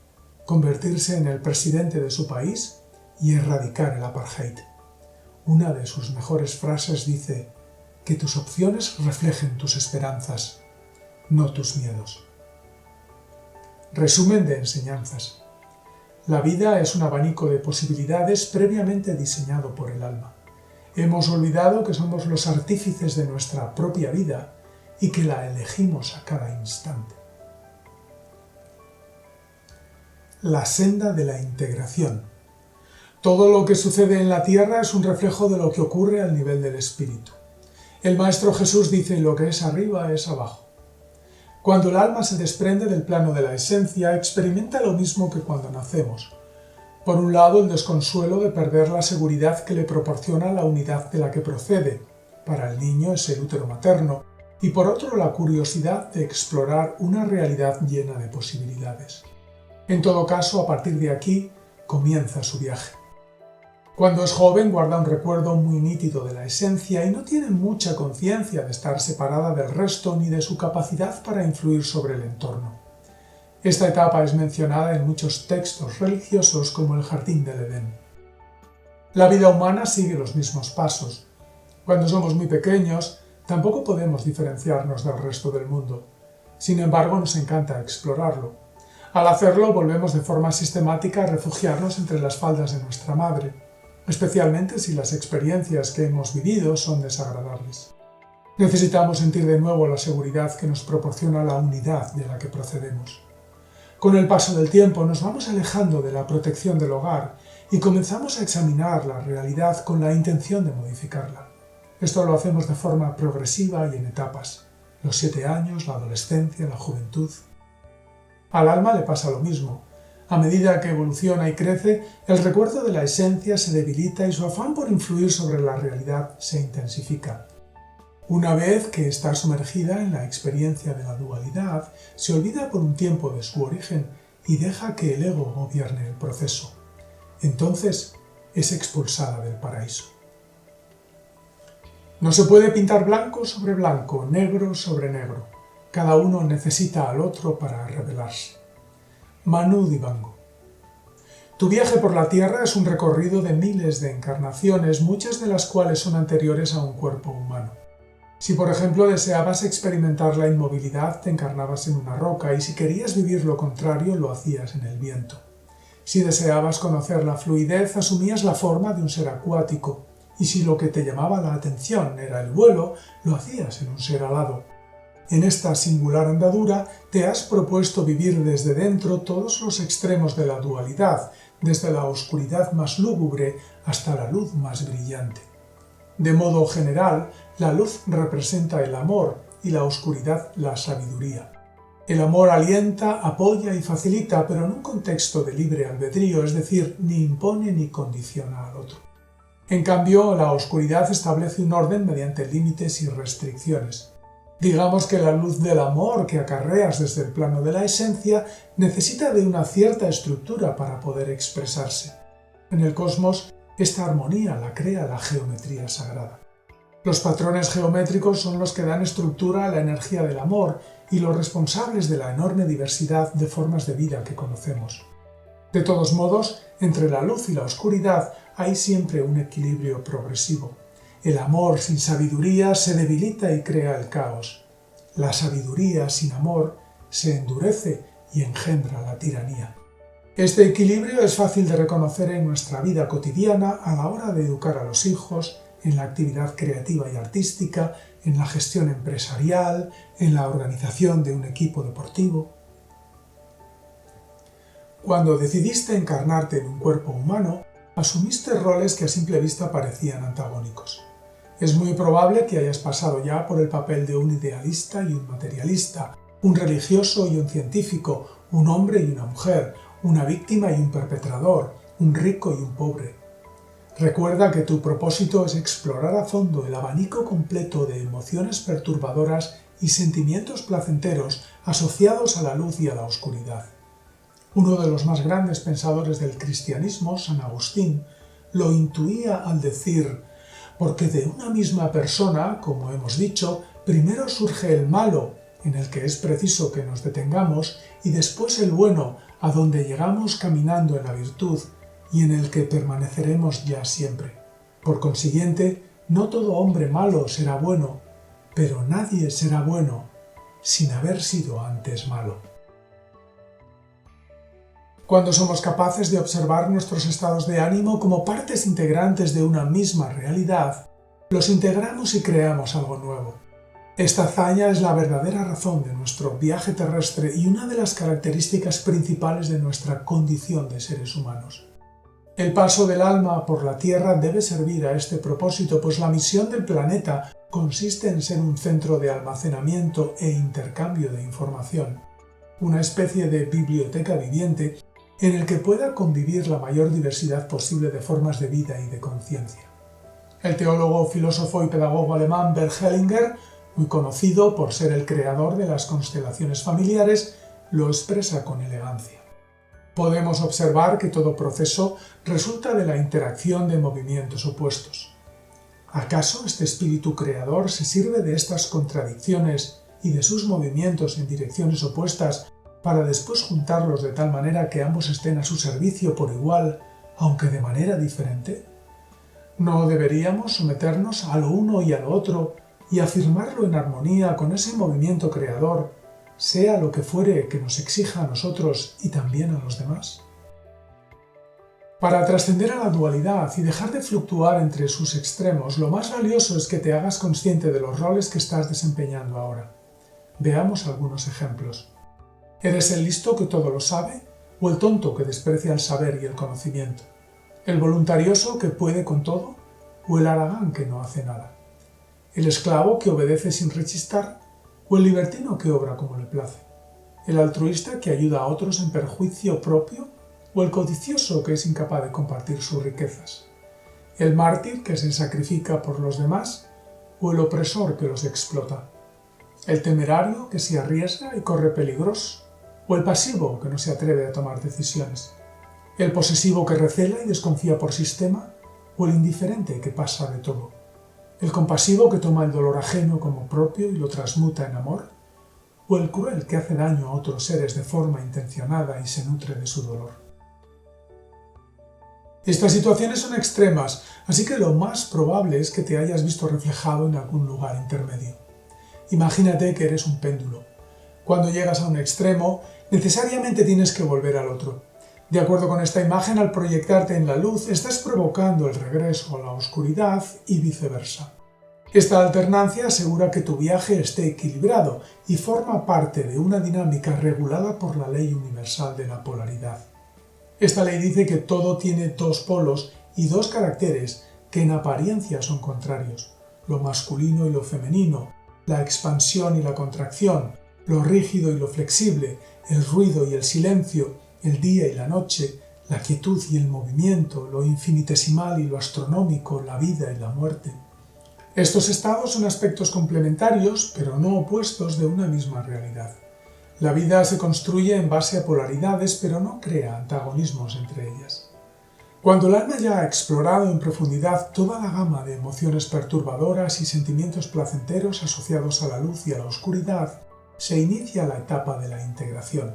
convertirse en el presidente de su país y erradicar el apartheid. Una de sus mejores frases dice: que tus opciones reflejen tus esperanzas, no tus miedos. Resumen de enseñanzas. La vida es un abanico de posibilidades previamente diseñado por el alma. Hemos olvidado que somos los artífices de nuestra propia vida y que la elegimos a cada instante. La senda de la integración. Todo lo que sucede en la tierra es un reflejo de lo que ocurre al nivel del espíritu. El Maestro Jesús dice: lo que es arriba es abajo. Cuando el alma se desprende del plano de la esencia, experimenta lo mismo que cuando nacemos. Por un lado, el desconsuelo de perder la seguridad que le proporciona la unidad de la que procede. Para el niño es el útero materno. Y por otro, la curiosidad de explorar una realidad llena de posibilidades. En todo caso, a partir de aquí, comienza su viaje. Cuando es joven guarda un recuerdo muy nítido de la esencia y no tiene mucha conciencia de estar separada del resto ni de su capacidad para influir sobre el entorno. Esta etapa es mencionada en muchos textos religiosos como el Jardín del Edén. La vida humana sigue los mismos pasos. Cuando somos muy pequeños, tampoco podemos diferenciarnos del resto del mundo. Sin embargo, nos encanta explorarlo. Al hacerlo, volvemos de forma sistemática a refugiarnos entre las faldas de nuestra madre, especialmente si las experiencias que hemos vivido son desagradables. Necesitamos sentir de nuevo la seguridad que nos proporciona la unidad de la que procedemos. Con el paso del tiempo nos vamos alejando de la protección del hogar y comenzamos a examinar la realidad con la intención de modificarla. Esto lo hacemos de forma progresiva y en etapas: los 7 años, la adolescencia, la juventud. Al alma le pasa lo mismo. A medida que evoluciona y crece, el recuerdo de la esencia se debilita y su afán por influir sobre la realidad se intensifica. Una vez que está sumergida en la experiencia de la dualidad, se olvida por un tiempo de su origen y deja que el ego gobierne el proceso. Entonces es expulsada del paraíso. No se puede pintar blanco sobre blanco, negro sobre negro. Cada uno necesita al otro para revelarse. Manu Dibango. Tu viaje por la Tierra es un recorrido de miles de encarnaciones, muchas de las cuales son anteriores a un cuerpo humano. Si por ejemplo deseabas experimentar la inmovilidad, te encarnabas en una roca, y si querías vivir lo contrario, lo hacías en el viento. Si deseabas conocer la fluidez, asumías la forma de un ser acuático, y si lo que te llamaba la atención era el vuelo, lo hacías en un ser alado. En esta singular andadura te has propuesto vivir desde dentro todos los extremos de la dualidad, desde la oscuridad más lúgubre hasta la luz más brillante. De modo general, la luz representa el amor y la oscuridad la sabiduría. El amor alienta, apoya y facilita, pero en un contexto de libre albedrío, es decir, ni impone ni condiciona al otro. En cambio, la oscuridad establece un orden mediante límites y restricciones. Digamos que la luz del amor que acarreas desde el plano de la esencia necesita de una cierta estructura para poder expresarse. En el cosmos, esta armonía la crea la geometría sagrada. Los patrones geométricos son los que dan estructura a la energía del amor y los responsables de la enorme diversidad de formas de vida que conocemos. De todos modos, entre la luz y la oscuridad hay siempre un equilibrio progresivo. El amor sin sabiduría se debilita y crea el caos. La sabiduría sin amor se endurece y engendra la tiranía. Este equilibrio es fácil de reconocer en nuestra vida cotidiana a la hora de educar a los hijos, en la actividad creativa y artística, en la gestión empresarial, en la organización de un equipo deportivo. Cuando decidiste encarnarte en un cuerpo humano, asumiste roles que a simple vista parecían antagónicos. Es muy probable que hayas pasado ya por el papel de un idealista y un materialista, un religioso y un científico, un hombre y una mujer, una víctima y un perpetrador, un rico y un pobre. Recuerda que tu propósito es explorar a fondo el abanico completo de emociones perturbadoras y sentimientos placenteros asociados a la luz y a la oscuridad. Uno de los más grandes pensadores del cristianismo, San Agustín, lo intuía al decir: porque de una misma persona, como hemos dicho, primero surge el malo, en el que es preciso que nos detengamos, y después el bueno, a donde llegamos caminando en la virtud, y en el que permaneceremos ya siempre. Por consiguiente, no todo hombre malo será bueno, pero nadie será bueno sin haber sido antes malo. Cuando somos capaces de observar nuestros estados de ánimo como partes integrantes de una misma realidad, los integramos y creamos algo nuevo. Esta hazaña es la verdadera razón de nuestro viaje terrestre y una de las características principales de nuestra condición de seres humanos. El paso del alma por la Tierra debe servir a este propósito, pues la misión del planeta consiste en ser un centro de almacenamiento e intercambio de información, una especie de biblioteca viviente en el que pueda convivir la mayor diversidad posible de formas de vida y de conciencia. El teólogo, filósofo y pedagogo alemán Bert Hellinger, muy conocido por ser el creador de las constelaciones familiares, lo expresa con elegancia. Podemos observar que todo proceso resulta de la interacción de movimientos opuestos. ¿Acaso este espíritu creador se sirve de estas contradicciones y de sus movimientos en direcciones opuestas para después juntarlos de tal manera que ambos estén a su servicio por igual, aunque de manera diferente? ¿No deberíamos someternos a lo uno y a lo otro y afirmarlo en armonía con ese movimiento creador, sea lo que fuere que nos exija a nosotros y también a los demás? Para trascender a la dualidad y dejar de fluctuar entre sus extremos, lo más valioso es que te hagas consciente de los roles que estás desempeñando ahora. Veamos algunos ejemplos. ¿Eres el listo que todo lo sabe o el tonto que desprecia el saber y el conocimiento? ¿El voluntarioso que puede con todo o el haragán que no hace nada? ¿El esclavo que obedece sin rechistar o el libertino que obra como le place? ¿El altruista que ayuda a otros en perjuicio propio o el codicioso que es incapaz de compartir sus riquezas? ¿El mártir que se sacrifica por los demás o el opresor que los explota? ¿El temerario que se arriesga y corre peligros o el pasivo que no se atreve a tomar decisiones? ¿El posesivo que recela y desconfía por sistema o el indiferente que pasa de todo? ¿El compasivo que toma el dolor ajeno como propio y lo transmuta en amor? ¿O el cruel que hace daño a otros seres de forma intencionada y se nutre de su dolor? Estas situaciones son extremas, así que lo más probable es que te hayas visto reflejado en algún lugar intermedio. Imagínate que eres un péndulo. Cuando llegas a un extremo, necesariamente tienes que volver al otro. De acuerdo con esta imagen, al proyectarte en la luz, estás provocando el regreso a la oscuridad y viceversa. Esta alternancia asegura que tu viaje esté equilibrado y forma parte de una dinámica regulada por la ley universal de la polaridad. Esta ley dice que todo tiene dos polos y dos caracteres que en apariencia son contrarios: lo masculino y lo femenino, la expansión y la contracción, lo rígido y lo flexible, el ruido y el silencio, el día y la noche, la quietud y el movimiento, lo infinitesimal y lo astronómico, la vida y la muerte. Estos estados son aspectos complementarios, pero no opuestos, de una misma realidad. La vida se construye en base a polaridades, pero no crea antagonismos entre ellas. Cuando el alma ya ha explorado en profundidad toda la gama de emociones perturbadoras y sentimientos placenteros asociados a la luz y a la oscuridad, se inicia la etapa de la integración.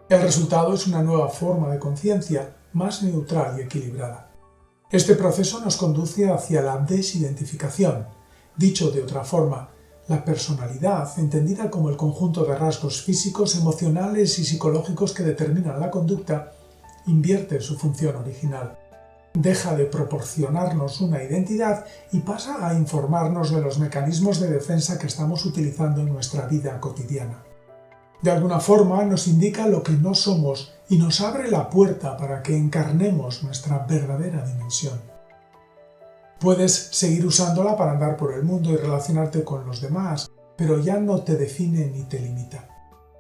El resultado es una nueva forma de conciencia más neutral y equilibrada. Este proceso nos conduce hacia la desidentificación. Dicho de otra forma, la personalidad, entendida como el conjunto de rasgos físicos, emocionales y psicológicos que determinan la conducta, invierte su función original. Deja de proporcionarnos una identidad y pasa a informarnos de los mecanismos de defensa que estamos utilizando en nuestra vida cotidiana. De alguna forma nos indica lo que no somos y nos abre la puerta para que encarnemos nuestra verdadera dimensión. Puedes seguir usándola para andar por el mundo y relacionarte con los demás, pero ya no te define ni te limita.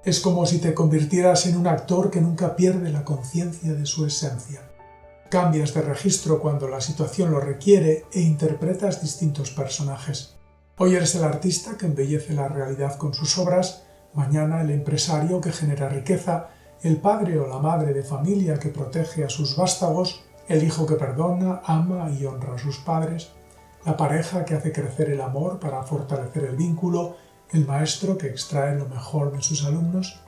Es como si te convirtieras en un actor que nunca pierde la conciencia de su esencia. Cambias de registro cuando la situación lo requiere e interpretas distintos personajes. Hoy eres el artista que embellece la realidad con sus obras, mañana el empresario que genera riqueza, el padre o la madre de familia que protege a sus vástagos, el hijo que perdona, ama y honra a sus padres, la pareja que hace crecer el amor para fortalecer el vínculo, el maestro que extrae lo mejor de sus alumnos.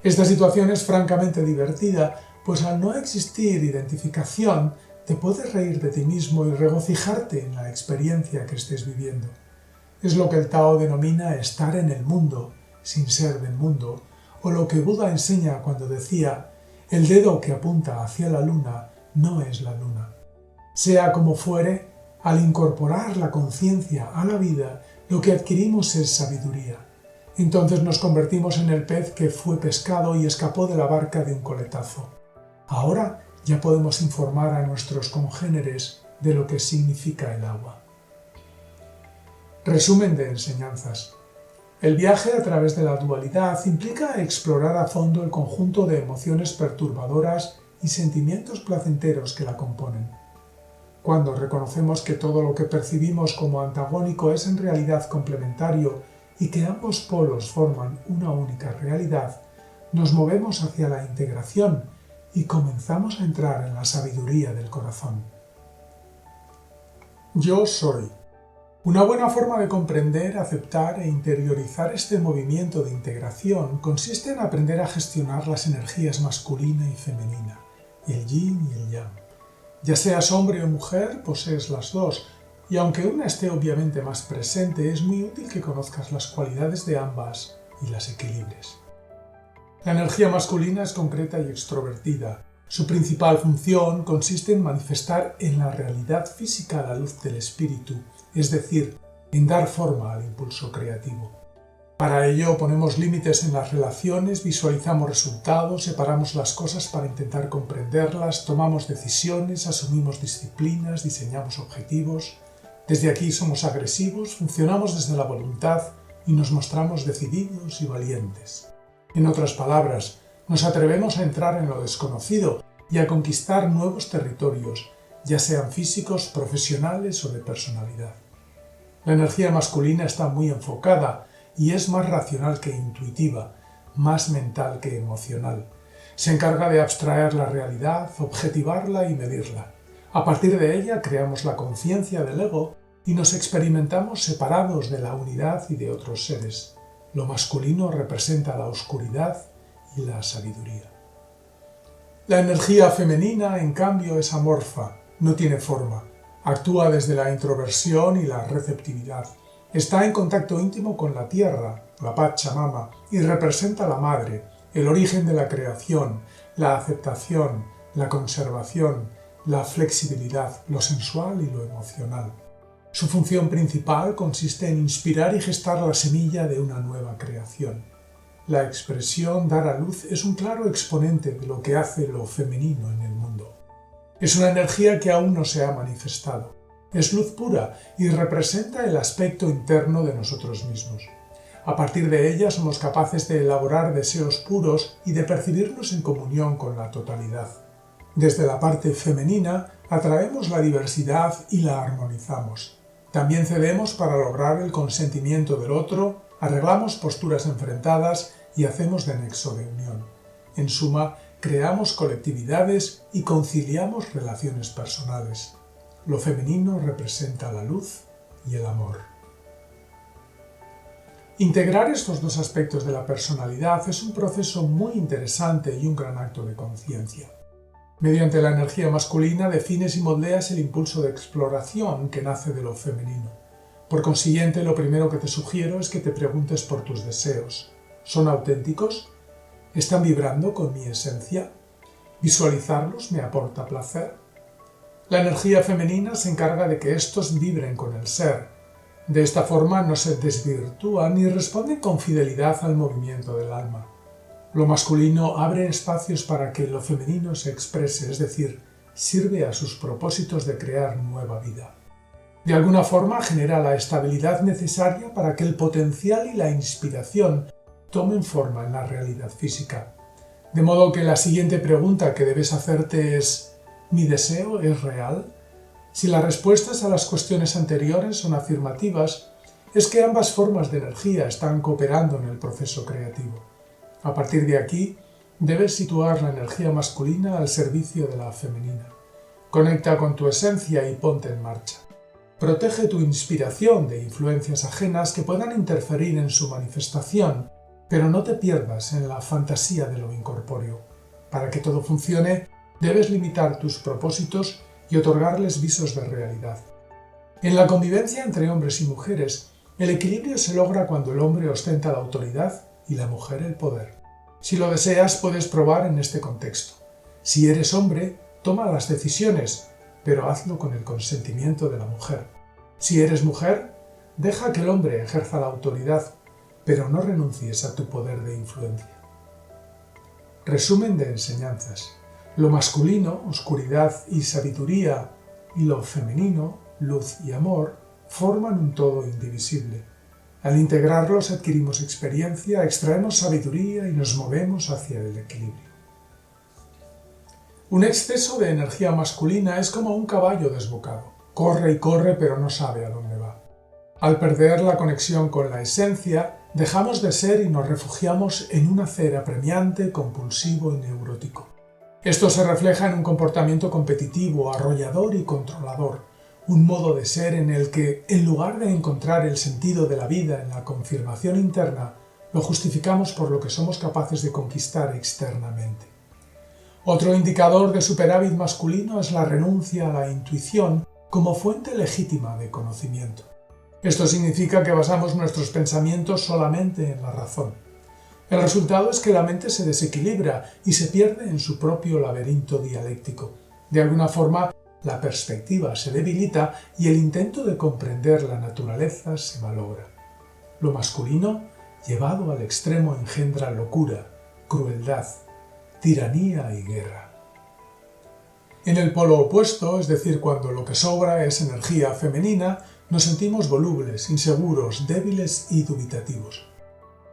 Esta situación es francamente divertida, pues al no existir identificación, te puedes reír de ti mismo y regocijarte en la experiencia que estés viviendo. Es lo que el Tao denomina estar en el mundo, sin ser del mundo, o lo que Buda enseña cuando decía: el dedo que apunta hacia la luna no es la luna. Sea como fuere, al incorporar la conciencia a la vida, lo que adquirimos es sabiduría. Entonces nos convertimos en el pez que fue pescado y escapó de la barca de un coletazo. Ahora ya podemos informar a nuestros congéneres de lo que significa el agua. Resumen de enseñanzas. El viaje a través de la dualidad implica explorar a fondo el conjunto de emociones perturbadoras y sentimientos placenteros que la componen. Cuando reconocemos que todo lo que percibimos como antagónico es en realidad complementario y que ambos polos forman una única realidad, nos movemos hacia la integración y comenzamos a entrar en la sabiduría del corazón. Yo soy. Una buena forma de comprender, aceptar e interiorizar este movimiento de integración consiste en aprender a gestionar las energías masculina y femenina, el yin y el yang. Ya seas hombre o mujer, posees las dos, y aunque una esté obviamente más presente, es muy útil que conozcas las cualidades de ambas y las equilibres. La energía masculina es concreta y extrovertida. Su principal función consiste en manifestar en la realidad física la luz del espíritu, es decir, en dar forma al impulso creativo. Para ello ponemos límites en las relaciones, visualizamos resultados, separamos las cosas para intentar comprenderlas, tomamos decisiones, asumimos disciplinas, diseñamos objetivos. Desde aquí somos agresivos, funcionamos desde la voluntad y nos mostramos decididos y valientes. En otras palabras, nos atrevemos a entrar en lo desconocido y a conquistar nuevos territorios, ya sean físicos, profesionales o de personalidad. La energía masculina está muy enfocada y es más racional que intuitiva, más mental que emocional. Se encarga de abstraer la realidad, objetivarla y medirla. A partir de ella creamos la conciencia del ego y nos experimentamos separados de la unidad y de otros seres. Lo masculino representa la oscuridad y la sabiduría. La energía femenina, en cambio, es amorfa, no tiene forma, actúa desde la introversión y la receptividad. Está en contacto íntimo con la tierra, la Pachamama, y representa la madre, el origen de la creación, la aceptación, la conservación, la flexibilidad, lo sensual y lo emocional. Su función principal consiste en inspirar y gestar la semilla de una nueva creación. La expresión dar a luz es un claro exponente de lo que hace lo femenino en el mundo. Es una energía que aún no se ha manifestado. Es luz pura y representa el aspecto interno de nosotros mismos. A partir de ella somos capaces de elaborar deseos puros y de percibirnos en comunión con la totalidad. Desde la parte femenina atraemos la diversidad y la armonizamos. También cedemos para lograr el consentimiento del otro, arreglamos posturas enfrentadas y hacemos de nexo de unión. En suma, creamos colectividades y conciliamos relaciones personales. Lo femenino representa la luz y el amor. Integrar estos dos aspectos de la personalidad es un proceso muy interesante y un gran acto de conciencia. Mediante la energía masculina defines y moldeas el impulso de exploración que nace de lo femenino. Por consiguiente, lo primero que te sugiero es que te preguntes por tus deseos. ¿Son auténticos? ¿Están vibrando con mi esencia? ¿Visualizarlos me aporta placer? La energía femenina se encarga de que estos vibren con el ser. De esta forma no se desvirtúan ni responden con fidelidad al movimiento del alma. Lo masculino abre espacios para que lo femenino se exprese, es decir, sirve a sus propósitos de crear nueva vida. De alguna forma genera la estabilidad necesaria para que el potencial y la inspiración tomen forma en la realidad física. De modo que la siguiente pregunta que debes hacerte es: ¿mi deseo es real? Si las respuestas a las cuestiones anteriores son afirmativas, es que ambas formas de energía están cooperando en el proceso creativo. A partir de aquí, debes situar la energía masculina al servicio de la femenina. Conecta con tu esencia y ponte en marcha. Protege tu inspiración de influencias ajenas que puedan interferir en su manifestación, pero no te pierdas en la fantasía de lo incorpóreo. Para que todo funcione, debes limitar tus propósitos y otorgarles visos de realidad. En la convivencia entre hombres y mujeres, el equilibrio se logra cuando el hombre ostenta la autoridad y la mujer el poder. Si lo deseas, puedes probar en este contexto. Si eres hombre, toma las decisiones, pero hazlo con el consentimiento de la mujer. Si eres mujer, deja que el hombre ejerza la autoridad, pero no renuncies a tu poder de influencia. Resumen de enseñanzas. Lo masculino, oscuridad y sabiduría, y lo femenino, luz y amor, forman un todo indivisible. Al integrarlos adquirimos experiencia, extraemos sabiduría y nos movemos hacia el equilibrio. Un exceso de energía masculina es como un caballo desbocado. Corre y corre, pero no sabe a dónde va. Al perder la conexión con la esencia, dejamos de ser y nos refugiamos en un hacer apremiante, compulsivo y neurótico. Esto se refleja en un comportamiento competitivo, arrollador y controlador. Un modo de ser en el que, en lugar de encontrar el sentido de la vida en la confirmación interna, lo justificamos por lo que somos capaces de conquistar externamente. Otro indicador de superávit masculino es la renuncia a la intuición como fuente legítima de conocimiento. Esto significa que basamos nuestros pensamientos solamente en la razón. El resultado es que la mente se desequilibra y se pierde en su propio laberinto dialéctico. De alguna forma, la perspectiva se debilita y el intento de comprender la naturaleza se malogra. Lo masculino, llevado al extremo, engendra locura, crueldad, tiranía y guerra. En el polo opuesto, es decir, cuando lo que sobra es energía femenina, nos sentimos volubles, inseguros, débiles y dubitativos.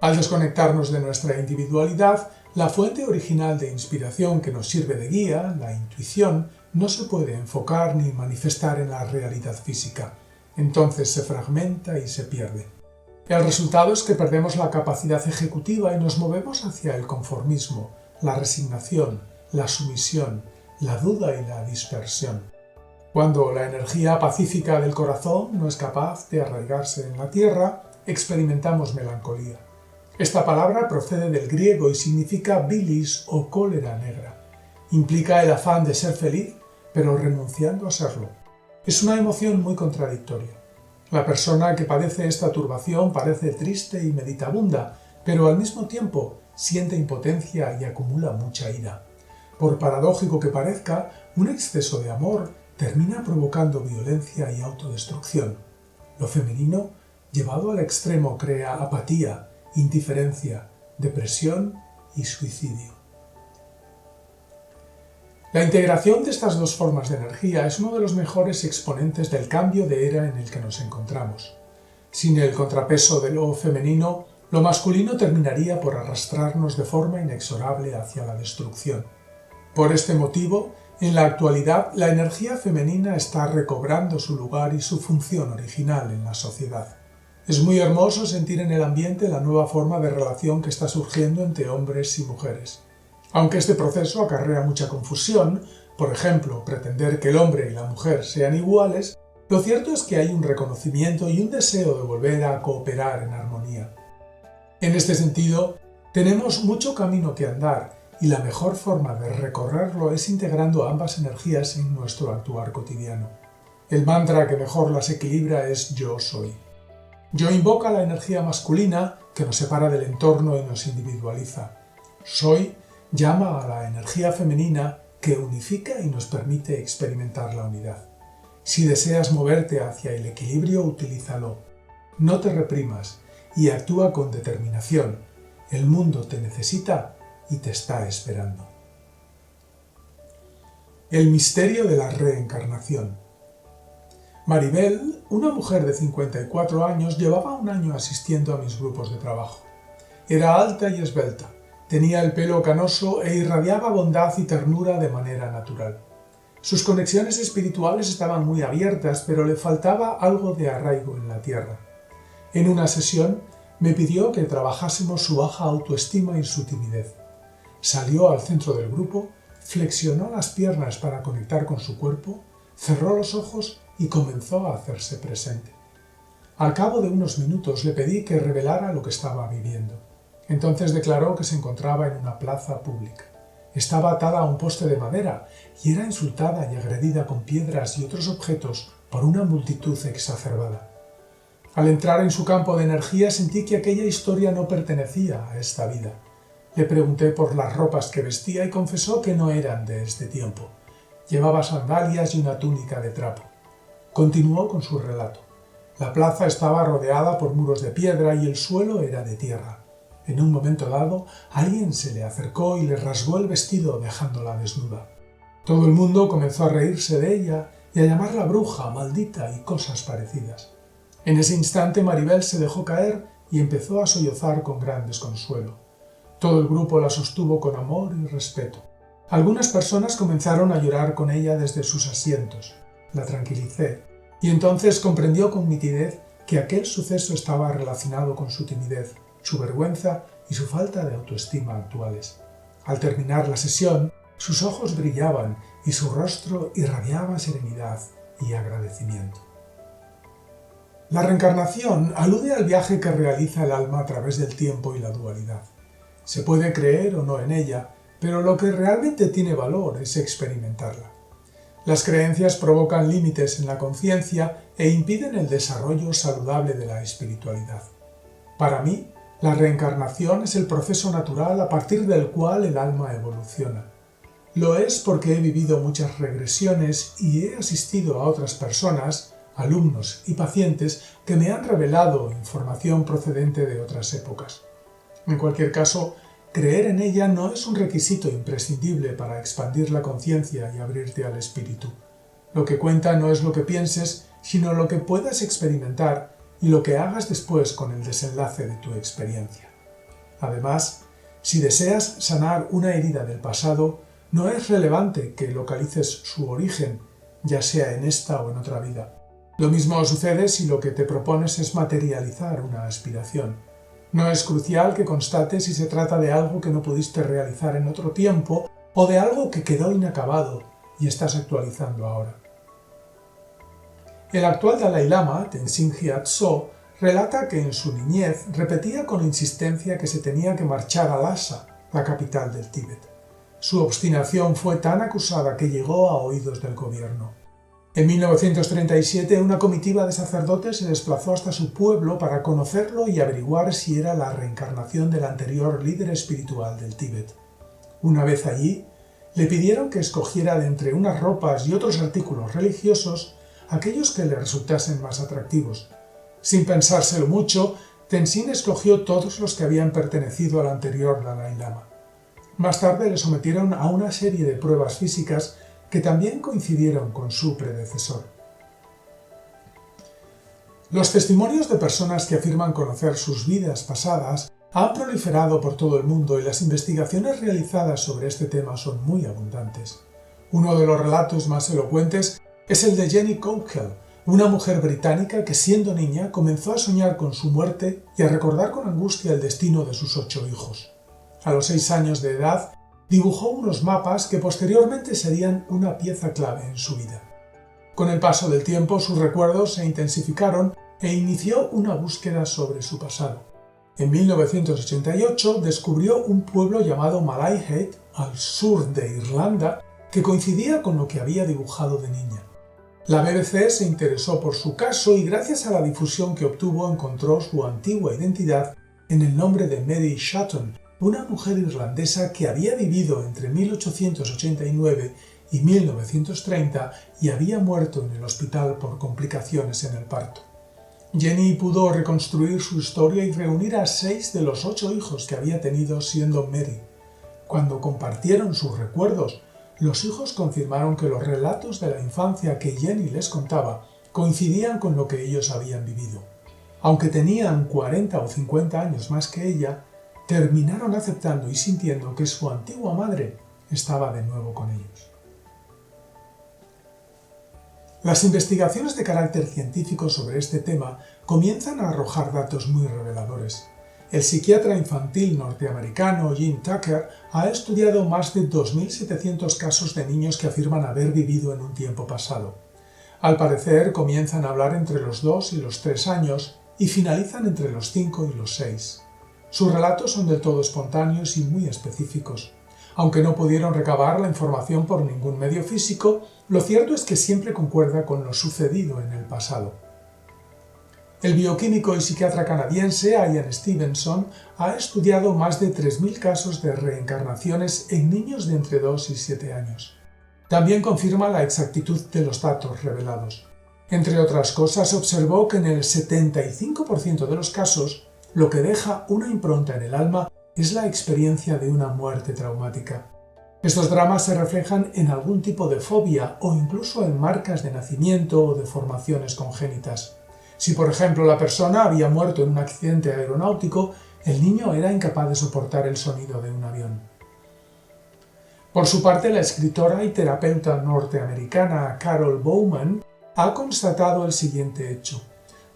Al desconectarnos de nuestra individualidad, la fuente original de inspiración que nos sirve de guía, la intuición, no se puede enfocar ni manifestar en la realidad física. Entonces se fragmenta y se pierde. El resultado es que perdemos la capacidad ejecutiva y nos movemos hacia el conformismo, la resignación, la sumisión, la duda y la dispersión. Cuando la energía pacífica del corazón no es capaz de arraigarse en la tierra, experimentamos melancolía. Esta palabra procede del griego y significa bilis o cólera negra. Implica el afán de ser feliz, pero renunciando a serlo. Es una emoción muy contradictoria. La persona que padece esta turbación parece triste y meditabunda, pero al mismo tiempo siente impotencia y acumula mucha ira. Por paradójico que parezca, un exceso de amor termina provocando violencia y autodestrucción. Lo femenino, llevado al extremo, crea apatía, indiferencia, depresión y suicidio. La integración de estas dos formas de energía es uno de los mejores exponentes del cambio de era en el que nos encontramos. Sin el contrapeso de lo femenino, lo masculino terminaría por arrastrarnos de forma inexorable hacia la destrucción. Por este motivo, en la actualidad, la energía femenina está recobrando su lugar y su función original en la sociedad. Es muy hermoso sentir en el ambiente la nueva forma de relación que está surgiendo entre hombres y mujeres. Aunque este proceso acarrea mucha confusión, por ejemplo, pretender que el hombre y la mujer sean iguales, lo cierto es que hay un reconocimiento y un deseo de volver a cooperar en armonía. En este sentido, tenemos mucho camino que andar y la mejor forma de recorrerlo es integrando ambas energías en nuestro actuar cotidiano. El mantra que mejor las equilibra es Yo soy. Yo invoca la energía masculina que nos separa del entorno y nos individualiza. Soy llama a la energía femenina que unifica y nos permite experimentar la unidad. Si deseas moverte hacia el equilibrio, utilízalo. No te reprimas y actúa con determinación. El mundo te necesita y te está esperando. El misterio de la reencarnación. Maribel, una mujer de 54 años, llevaba un año asistiendo a mis grupos de trabajo. Era alta y esbelta, tenía el pelo canoso e irradiaba bondad y ternura de manera natural. Sus conexiones espirituales estaban muy abiertas, pero le faltaba algo de arraigo en la tierra. En una sesión me pidió que trabajásemos su baja autoestima y su timidez. Salió al centro del grupo, flexionó las piernas para conectar con su cuerpo, cerró los ojos y comenzó a hacerse presente. Al cabo de unos minutos le pedí que revelara lo que estaba viviendo. Entonces declaró que se encontraba en una plaza pública. Estaba atada a un poste de madera y era insultada y agredida con piedras y otros objetos por una multitud exacerbada. Al entrar en su campo de energía sentí que aquella historia no pertenecía a esta vida. Le pregunté por las ropas que vestía y confesó que no eran de este tiempo. Llevaba sandalias y una túnica de trapo. Continuó con su relato. La plaza estaba rodeada por muros de piedra y el suelo era de tierra. En un momento dado, alguien se le acercó y le rasgó el vestido dejándola desnuda. Todo el mundo comenzó a reírse de ella y a llamarla bruja, maldita y cosas parecidas. En ese instante Maribel se dejó caer y empezó a sollozar con gran desconsuelo. Todo el grupo la sostuvo con amor y respeto. Algunas personas comenzaron a llorar con ella desde sus asientos. La tranquilicé y entonces comprendió con nitidez que aquel suceso estaba relacionado con su timidez, su vergüenza y su falta de autoestima actuales. Al terminar la sesión, sus ojos brillaban y su rostro irradiaba serenidad y agradecimiento. La reencarnación alude al viaje que realiza el alma a través del tiempo y la dualidad. Se puede creer o no en ella, pero lo que realmente tiene valor es experimentarla. Las creencias provocan límites en la conciencia e impiden el desarrollo saludable de la espiritualidad. Para mí, la reencarnación es el proceso natural a partir del cual el alma evoluciona. Lo es porque he vivido muchas regresiones y he asistido a otras personas, alumnos y pacientes que me han revelado información procedente de otras épocas. En cualquier caso, creer en ella no es un requisito imprescindible para expandir la conciencia y abrirte al espíritu. Lo que cuenta no es lo que pienses, sino lo que puedas experimentar y lo que hagas después con el desenlace de tu experiencia. Además, si deseas sanar una herida del pasado, no es relevante que localices su origen, ya sea en esta o en otra vida. Lo mismo sucede si lo que te propones es materializar una aspiración. No es crucial que constates si se trata de algo que no pudiste realizar en otro tiempo o de algo que quedó inacabado y estás actualizando ahora. El actual Dalai Lama, Tenzin Gyatso, relata que en su niñez repetía con insistencia que se tenía que marchar a Lhasa, la capital del Tíbet. Su obstinación fue tan acusada que llegó a oídos del gobierno. En 1937, una comitiva de sacerdotes se desplazó hasta su pueblo para conocerlo y averiguar si era la reencarnación del anterior líder espiritual del Tíbet. Una vez allí, le pidieron que escogiera de entre unas ropas y otros artículos religiosos aquellos que le resultasen más atractivos. Sin pensárselo mucho, Tenzin escogió todos los que habían pertenecido al anterior Dalai Lama. Más tarde le sometieron a una serie de pruebas físicas que también coincidieron con su predecesor. Los testimonios de personas que afirman conocer sus vidas pasadas han proliferado por todo el mundo y las investigaciones realizadas sobre este tema son muy abundantes. Uno de los relatos más elocuentes es el de Jenny Cockell, una mujer británica que siendo niña comenzó a soñar con su muerte y a recordar con angustia el destino de sus 8 hijos. A los 6 años de edad, dibujó unos mapas que posteriormente serían una pieza clave en su vida. Con el paso del tiempo sus recuerdos se intensificaron e inició una búsqueda sobre su pasado. En 1988 descubrió un pueblo llamado Malahide, al sur de Irlanda, que coincidía con lo que había dibujado de niña. La BBC se interesó por su caso y gracias a la difusión que obtuvo encontró su antigua identidad en el nombre de Mary Shatton, una mujer irlandesa que había vivido entre 1889 y 1930 y había muerto en el hospital por complicaciones en el parto. Jenny pudo reconstruir su historia y reunir a 6 de los 8 hijos que había tenido siendo Mary. Cuando compartieron sus recuerdos, los hijos confirmaron que los relatos de la infancia que Jenny les contaba coincidían con lo que ellos habían vivido. Aunque tenían 40 o 50 años más que ella, terminaron aceptando y sintiendo que su antigua madre estaba de nuevo con ellos. Las investigaciones de carácter científico sobre este tema comienzan a arrojar datos muy reveladores. El psiquiatra infantil norteamericano Jim Tucker ha estudiado más de 2.700 casos de niños que afirman haber vivido en un tiempo pasado. Al parecer comienzan a hablar entre los 2 y los 3 años y finalizan entre los 5 y los 6. Sus relatos son del todo espontáneos y muy específicos. Aunque no pudieron recabar la información por ningún medio físico, lo cierto es que siempre concuerda con lo sucedido en el pasado. El bioquímico y psiquiatra canadiense Ian Stevenson ha estudiado más de 3.000 casos de reencarnaciones en niños de entre 2 y 7 años. También confirma la exactitud de los datos revelados. Entre otras cosas, observó que en el 75% de los casos, lo que deja una impronta en el alma es la experiencia de una muerte traumática. Estos dramas se reflejan en algún tipo de fobia o incluso en marcas de nacimiento o deformaciones congénitas. Si, por ejemplo, la persona había muerto en un accidente aeronáutico, el niño era incapaz de soportar el sonido de un avión. Por su parte, la escritora y terapeuta norteamericana Carol Bowman ha constatado el siguiente hecho.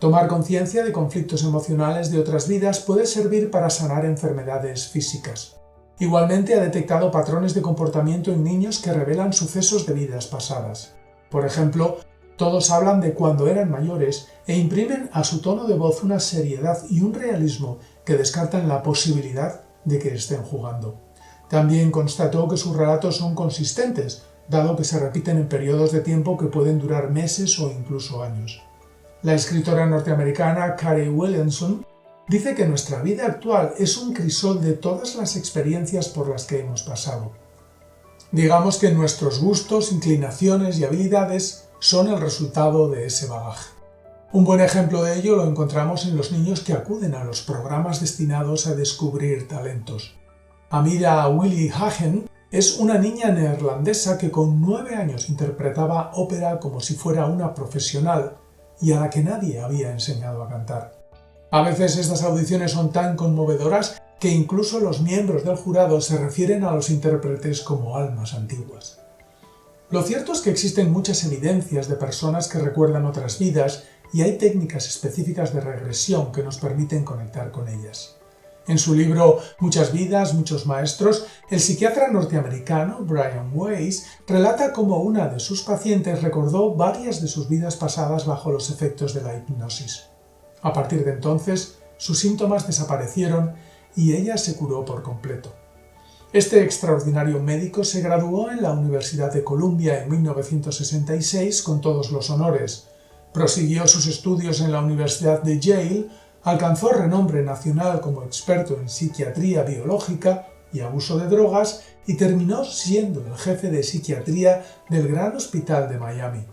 Tomar conciencia de conflictos emocionales de otras vidas puede servir para sanar enfermedades físicas. Igualmente ha detectado patrones de comportamiento en niños que revelan sucesos de vidas pasadas. Por ejemplo, todos hablan de cuando eran mayores e imprimen a su tono de voz una seriedad y un realismo que descartan la posibilidad de que estén jugando. También constató que sus relatos son consistentes, dado que se repiten en periodos de tiempo que pueden durar meses o incluso años. La escritora norteamericana Carey Williamson dice que nuestra vida actual es un crisol de todas las experiencias por las que hemos pasado. Digamos que nuestros gustos, inclinaciones y habilidades son el resultado de ese bagaje. Un buen ejemplo de ello lo encontramos en los niños que acuden a los programas destinados a descubrir talentos. Amira Willy Hagen es una niña neerlandesa que con 9 años interpretaba ópera como si fuera una profesional y a la que nadie había enseñado a cantar. A veces estas audiciones son tan conmovedoras que incluso los miembros del jurado se refieren a los intérpretes como almas antiguas. Lo cierto es que existen muchas evidencias de personas que recuerdan otras vidas y hay técnicas específicas de regresión que nos permiten conectar con ellas. En su libro Muchas vidas, muchos maestros, el psiquiatra norteamericano Brian Weiss relata cómo una de sus pacientes recordó varias de sus vidas pasadas bajo los efectos de la hipnosis. A partir de entonces, sus síntomas desaparecieron y ella se curó por completo. Este extraordinario médico se graduó en la Universidad de Columbia en 1966 con todos los honores, prosiguió sus estudios en la Universidad de Yale, alcanzó renombre nacional como experto en psiquiatría biológica y abuso de drogas y terminó siendo el jefe de psiquiatría del Gran Hospital de Miami.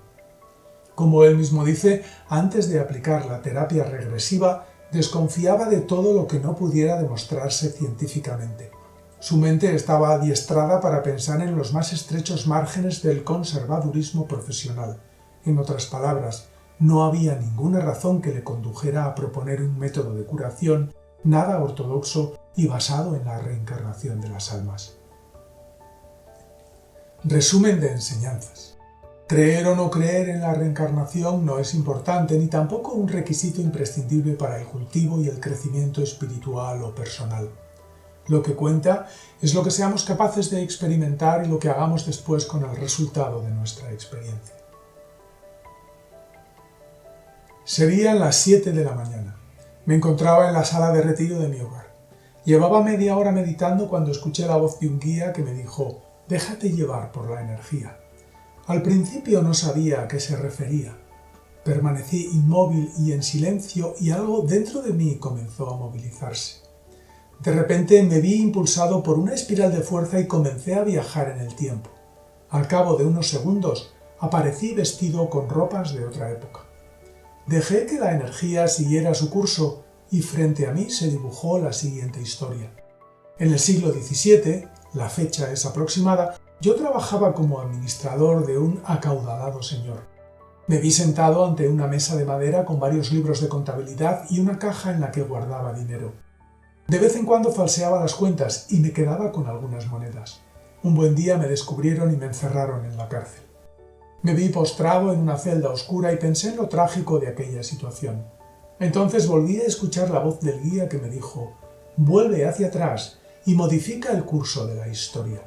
Como él mismo dice, antes de aplicar la terapia regresiva, desconfiaba de todo lo que no pudiera demostrarse científicamente. Su mente estaba adiestrada para pensar en los más estrechos márgenes del conservadurismo profesional. En otras palabras, no había ninguna razón que le condujera a proponer un método de curación nada ortodoxo y basado en la reencarnación de las almas. Resumen de enseñanzas. Creer o no creer en la reencarnación no es importante ni tampoco un requisito imprescindible para el cultivo y el crecimiento espiritual o personal. Lo que cuenta es lo que seamos capaces de experimentar y lo que hagamos después con el resultado de nuestra experiencia. Serían las 7 de la mañana. Me encontraba en la sala de retiro de mi hogar. Llevaba media hora meditando cuando escuché la voz de un guía que me dijo: «Déjate llevar por la energía». Al principio no sabía a qué se refería. Permanecí inmóvil y en silencio y algo dentro de mí comenzó a movilizarse. De repente me vi impulsado por una espiral de fuerza y comencé a viajar en el tiempo. Al cabo de unos segundos aparecí vestido con ropas de otra época. Dejé que la energía siguiera su curso y frente a mí se dibujó la siguiente historia. En el siglo XVII, la fecha es aproximada, yo trabajaba como administrador de un acaudalado señor. Me vi sentado ante una mesa de madera con varios libros de contabilidad y una caja en la que guardaba dinero. De vez en cuando falseaba las cuentas y me quedaba con algunas monedas. Un buen día me descubrieron y me encerraron en la cárcel. Me vi postrado en una celda oscura y pensé en lo trágico de aquella situación. Entonces volví a escuchar la voz del guía que me dijo: «Vuelve hacia atrás y modifica el curso de la historia».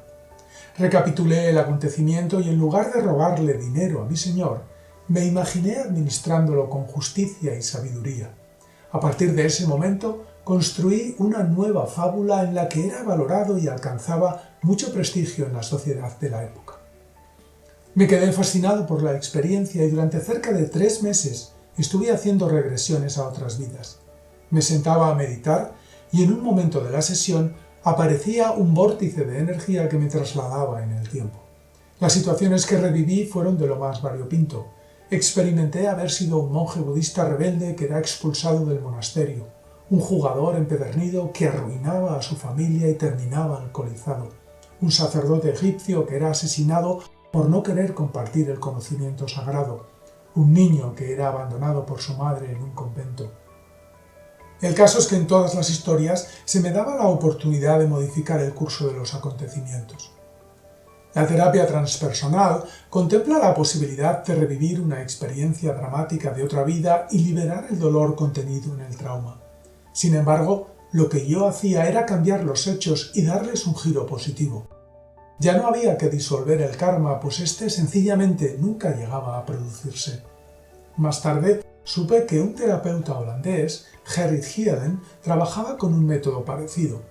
Recapitulé el acontecimiento y en lugar de robarle dinero a mi señor, me imaginé administrándolo con justicia y sabiduría. A partir de ese momento, construí una nueva fábula en la que era valorado y alcanzaba mucho prestigio en la sociedad de la época. Me quedé fascinado por la experiencia y durante cerca de 3 meses estuve haciendo regresiones a otras vidas. Me sentaba a meditar y en un momento de la sesión aparecía un vórtice de energía que me trasladaba en el tiempo. Las situaciones que reviví fueron de lo más variopinto. Experimenté haber sido un monje budista rebelde que era expulsado del monasterio, un jugador empedernido que arruinaba a su familia y terminaba alcoholizado, un sacerdote egipcio que era asesinado por no querer compartir el conocimiento sagrado, un niño que era abandonado por su madre en un convento. El caso es que en todas las historias se me daba la oportunidad de modificar el curso de los acontecimientos. La terapia transpersonal contempla la posibilidad de revivir una experiencia dramática de otra vida y liberar el dolor contenido en el trauma. Sin embargo, lo que yo hacía era cambiar los hechos y darles un giro positivo. Ya no había que disolver el karma, pues este sencillamente nunca llegaba a producirse. Más tarde, supe que un terapeuta holandés, Gerrit Hielen, trabajaba con un método parecido.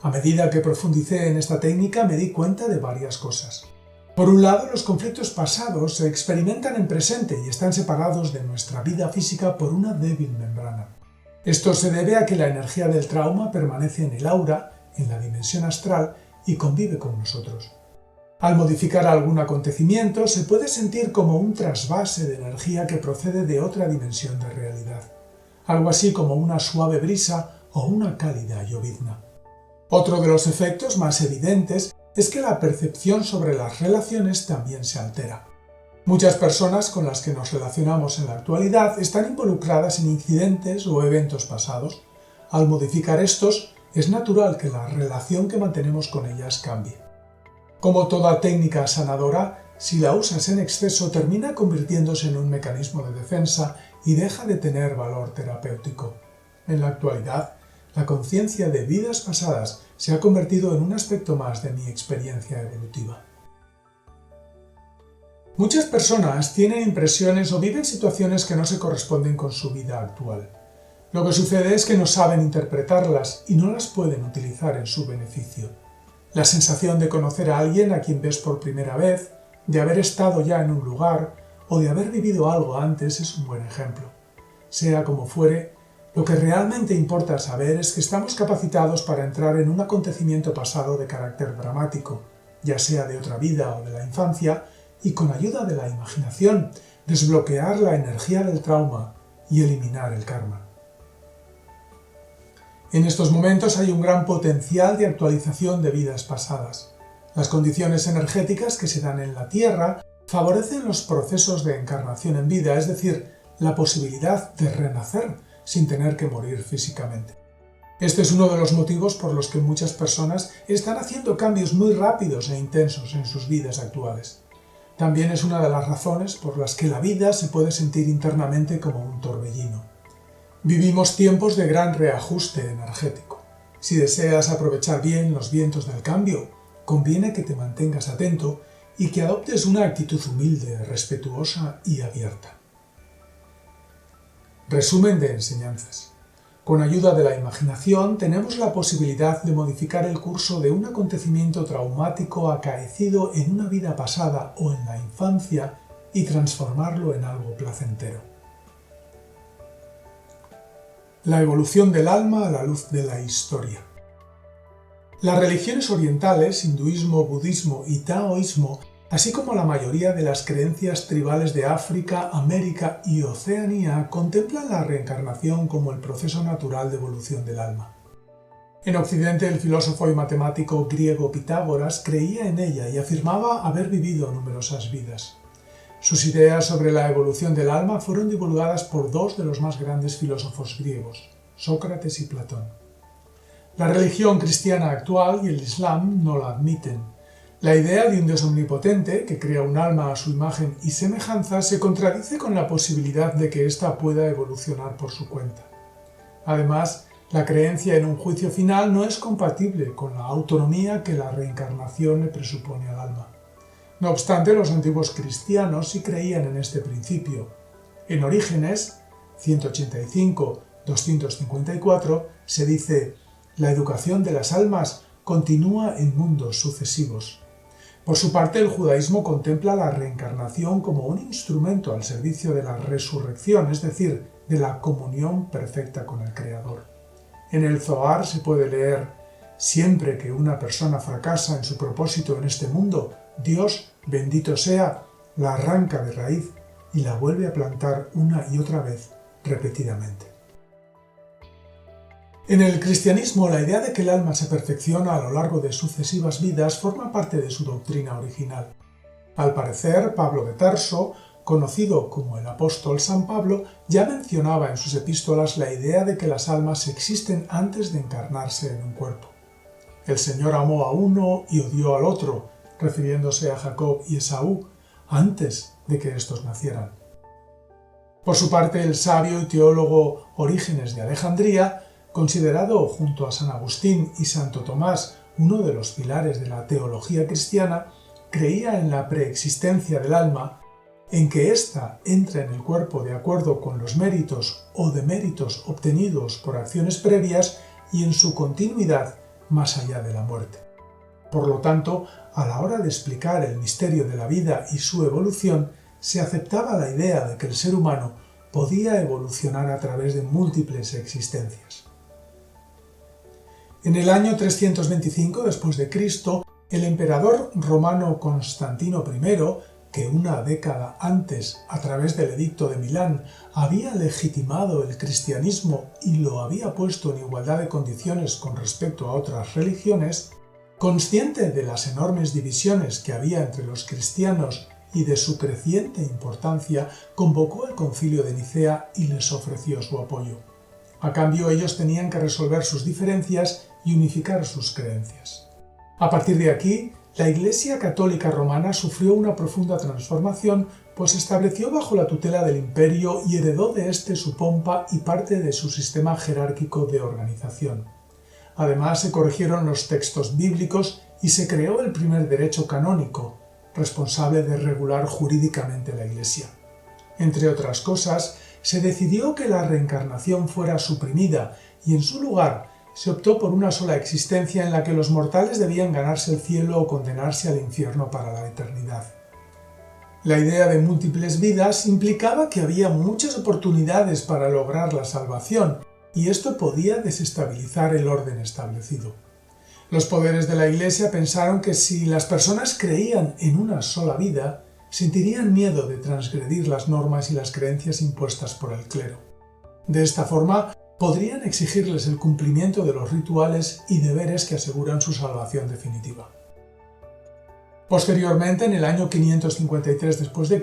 A medida que profundicé en esta técnica me di cuenta de varias cosas. Por un lado, los conflictos pasados se experimentan en presente y están separados de nuestra vida física por una débil membrana. Esto se debe a que la energía del trauma permanece en el aura, en la dimensión astral, y convive con nosotros. Al modificar algún acontecimiento, se puede sentir como un trasvase de energía que procede de otra dimensión de realidad, algo así como una suave brisa o una cálida llovizna. Otro de los efectos más evidentes es que la percepción sobre las relaciones también se altera. Muchas personas con las que nos relacionamos en la actualidad están involucradas en incidentes o eventos pasados. Al modificar estos, es natural que la relación que mantenemos con ellas cambie. Como toda técnica sanadora, si la usas en exceso termina convirtiéndose en un mecanismo de defensa y deja de tener valor terapéutico. En la actualidad, la conciencia de vidas pasadas se ha convertido en un aspecto más de mi experiencia evolutiva. Muchas personas tienen impresiones o viven situaciones que no se corresponden con su vida actual. Lo que sucede es que no saben interpretarlas y no las pueden utilizar en su beneficio. La sensación de conocer a alguien a quien ves por primera vez, de haber estado ya en un lugar o de haber vivido algo antes es un buen ejemplo. Sea como fuere, lo que realmente importa saber es que estamos capacitados para entrar en un acontecimiento pasado de carácter dramático, ya sea de otra vida o de la infancia, y con ayuda de la imaginación, desbloquear la energía del trauma y eliminar el karma. En estos momentos hay un gran potencial de actualización de vidas pasadas. Las condiciones energéticas que se dan en la Tierra favorecen los procesos de encarnación en vida, es decir, la posibilidad de renacer sin tener que morir físicamente. Este es uno de los motivos por los que muchas personas están haciendo cambios muy rápidos e intensos en sus vidas actuales. También es una de las razones por las que la vida se puede sentir internamente como un torbellino. Vivimos tiempos de gran reajuste energético. Si deseas aprovechar bien los vientos del cambio, conviene que te mantengas atento y que adoptes una actitud humilde, respetuosa y abierta. Resumen de enseñanzas. Con ayuda de la imaginación tenemos la posibilidad de modificar el curso de un acontecimiento traumático acaecido en una vida pasada o en la infancia y transformarlo en algo placentero. La evolución del alma a la luz de la historia. Las religiones orientales, hinduismo, budismo y taoísmo, así como la mayoría de las creencias tribales de África, América y Oceanía, contemplan la reencarnación como el proceso natural de evolución del alma. En Occidente, el filósofo y matemático griego Pitágoras creía en ella y afirmaba haber vivido numerosas vidas. Sus ideas sobre la evolución del alma fueron divulgadas por dos de los más grandes filósofos griegos, Sócrates y Platón. La religión cristiana actual y el Islam no la admiten. La idea de un Dios omnipotente, que crea un alma a su imagen y semejanza, se contradice con la posibilidad de que ésta pueda evolucionar por su cuenta. Además, la creencia en un juicio final no es compatible con la autonomía que la reencarnación le presupone al alma. No obstante, los antiguos cristianos sí creían en este principio. En Orígenes 185-254 se dice: «La educación de las almas continúa en mundos sucesivos». Por su parte, el judaísmo contempla la reencarnación como un instrumento al servicio de la resurrección, es decir, de la comunión perfecta con el Creador. En el Zohar se puede leer: «Siempre que una persona fracasa en su propósito en este mundo, Dios, bendito sea, la arranca de raíz y la vuelve a plantar una y otra vez, repetidamente». En el cristianismo, la idea de que el alma se perfecciona a lo largo de sucesivas vidas forma parte de su doctrina original. Al parecer, Pablo de Tarso, conocido como el apóstol San Pablo, ya mencionaba en sus epístolas la idea de que las almas existen antes de encarnarse en un cuerpo. El Señor amó a uno y odió al otro, refiriéndose a Jacob y Esaú, antes de que éstos nacieran. Por su parte, el sabio y teólogo Orígenes de Alejandría, considerado junto a San Agustín y Santo Tomás uno de los pilares de la teología cristiana, creía en la preexistencia del alma, en que ésta entra en el cuerpo de acuerdo con los méritos o deméritos obtenidos por acciones previas y en su continuidad más allá de la muerte. Por lo tanto, a la hora de explicar el misterio de la vida y su evolución, se aceptaba la idea de que el ser humano podía evolucionar a través de múltiples existencias. En el año 325 d.C., el emperador romano Constantino I, que una década antes, a través del Edicto de Milán, había legitimado el cristianismo y lo había puesto en igualdad de condiciones con respecto a otras religiones, consciente de las enormes divisiones que había entre los cristianos y de su creciente importancia, convocó el Concilio de Nicea y les ofreció su apoyo. A cambio, ellos tenían que resolver sus diferencias y unificar sus creencias. A partir de aquí, la Iglesia Católica Romana sufrió una profunda transformación, pues se estableció bajo la tutela del imperio y heredó de éste su pompa y parte de su sistema jerárquico de organización. Además, se corrigieron los textos bíblicos y se creó el primer derecho canónico, responsable de regular jurídicamente la Iglesia. Entre otras cosas, se decidió que la reencarnación fuera suprimida y en su lugar se optó por una sola existencia en la que los mortales debían ganarse el cielo o condenarse al infierno para la eternidad. La idea de múltiples vidas implicaba que había muchas oportunidades para lograr la salvación, y esto podía desestabilizar el orden establecido. Los poderes de la Iglesia pensaron que si las personas creían en una sola vida, sentirían miedo de transgredir las normas y las creencias impuestas por el clero. De esta forma, podrían exigirles el cumplimiento de los rituales y deberes que aseguran su salvación definitiva. Posteriormente, en el año 553 d.C.,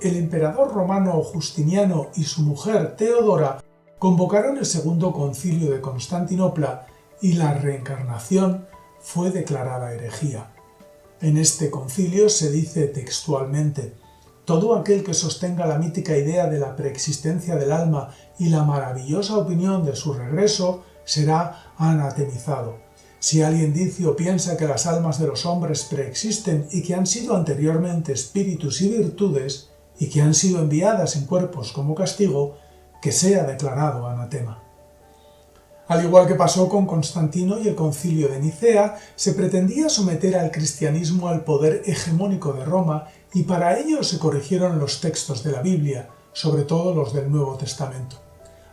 el emperador romano Justiniano y su mujer Teodora convocaron el Segundo Concilio de Constantinopla y la reencarnación fue declarada herejía. En este concilio se dice textualmente: «Todo aquel que sostenga la mítica idea de la preexistencia del alma y la maravillosa opinión de su regreso será anatemizado. Si alguien dice o piensa que las almas de los hombres preexisten y que han sido anteriormente espíritus y virtudes, y que han sido enviadas en cuerpos como castigo, que sea declarado anatema. Al igual que pasó con Constantino y el Concilio de Nicea, se pretendía someter al cristianismo al poder hegemónico de Roma y para ello se corrigieron los textos de la Biblia, sobre todo los del Nuevo Testamento.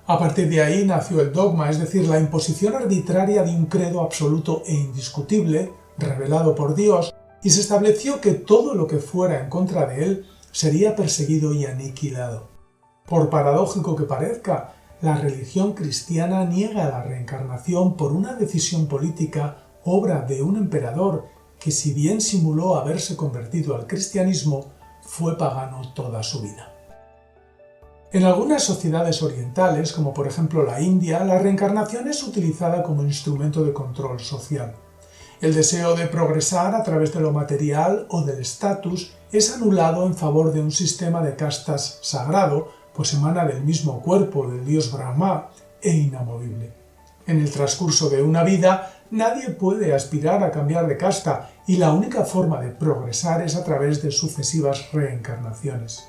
A partir de ahí nació el dogma, es decir, la imposición arbitraria de un credo absoluto e indiscutible, revelado por Dios, y se estableció que todo lo que fuera en contra de él sería perseguido y aniquilado. Por paradójico que parezca, la religión cristiana niega la reencarnación por una decisión política, obra de un emperador que, si bien simuló haberse convertido al cristianismo, fue pagano toda su vida. En algunas sociedades orientales, como por ejemplo la India, la reencarnación es utilizada como instrumento de control social. El deseo de progresar a través de lo material o del estatus es anulado en favor de un sistema de castas sagrado, pues emana del mismo cuerpo del dios Brahma e inamovible. En el transcurso de una vida, nadie puede aspirar a cambiar de casta y la única forma de progresar es a través de sucesivas reencarnaciones.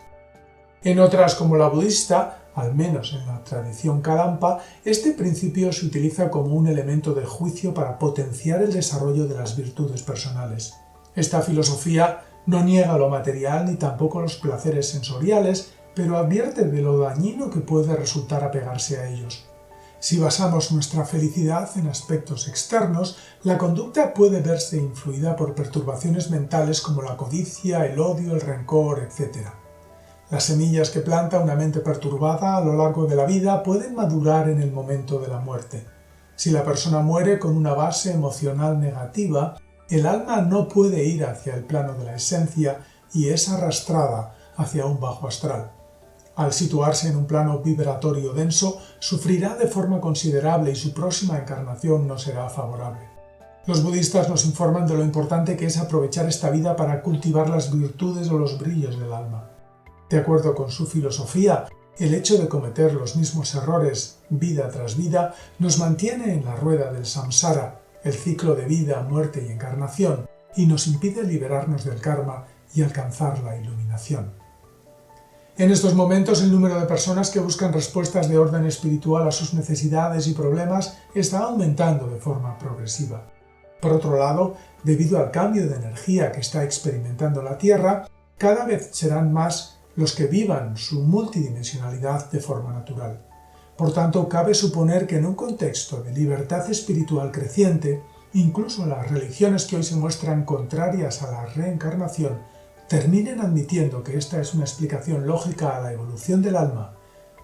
En otras, como la budista, al menos en la tradición Kadampa, este principio se utiliza como un elemento de juicio para potenciar el desarrollo de las virtudes personales. Esta filosofía no niega lo material ni tampoco los placeres sensoriales, pero advierte de lo dañino que puede resultar apegarse a ellos. Si basamos nuestra felicidad en aspectos externos, la conducta puede verse influida por perturbaciones mentales como la codicia, el odio, el rencor, etc. Las semillas que planta una mente perturbada a lo largo de la vida pueden madurar en el momento de la muerte. Si la persona muere con una base emocional negativa, el alma no puede ir hacia el plano de la esencia y es arrastrada hacia un bajo astral. Al situarse en un plano vibratorio denso, sufrirá de forma considerable y su próxima encarnación no será favorable. Los budistas nos informan de lo importante que es aprovechar esta vida para cultivar las virtudes o los brillos del alma. De acuerdo con su filosofía, el hecho de cometer los mismos errores vida tras vida nos mantiene en la rueda del samsara, el ciclo de vida, muerte y encarnación, y nos impide liberarnos del karma y alcanzar la iluminación. En estos momentos, el número de personas que buscan respuestas de orden espiritual a sus necesidades y problemas está aumentando de forma progresiva. Por otro lado, debido al cambio de energía que está experimentando la Tierra, cada vez serán más los que vivan su multidimensionalidad de forma natural. Por tanto, cabe suponer que en un contexto de libertad espiritual creciente, incluso las religiones que hoy se muestran contrarias a la reencarnación terminen admitiendo que esta es una explicación lógica a la evolución del alma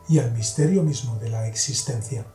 y al misterio mismo de la existencia.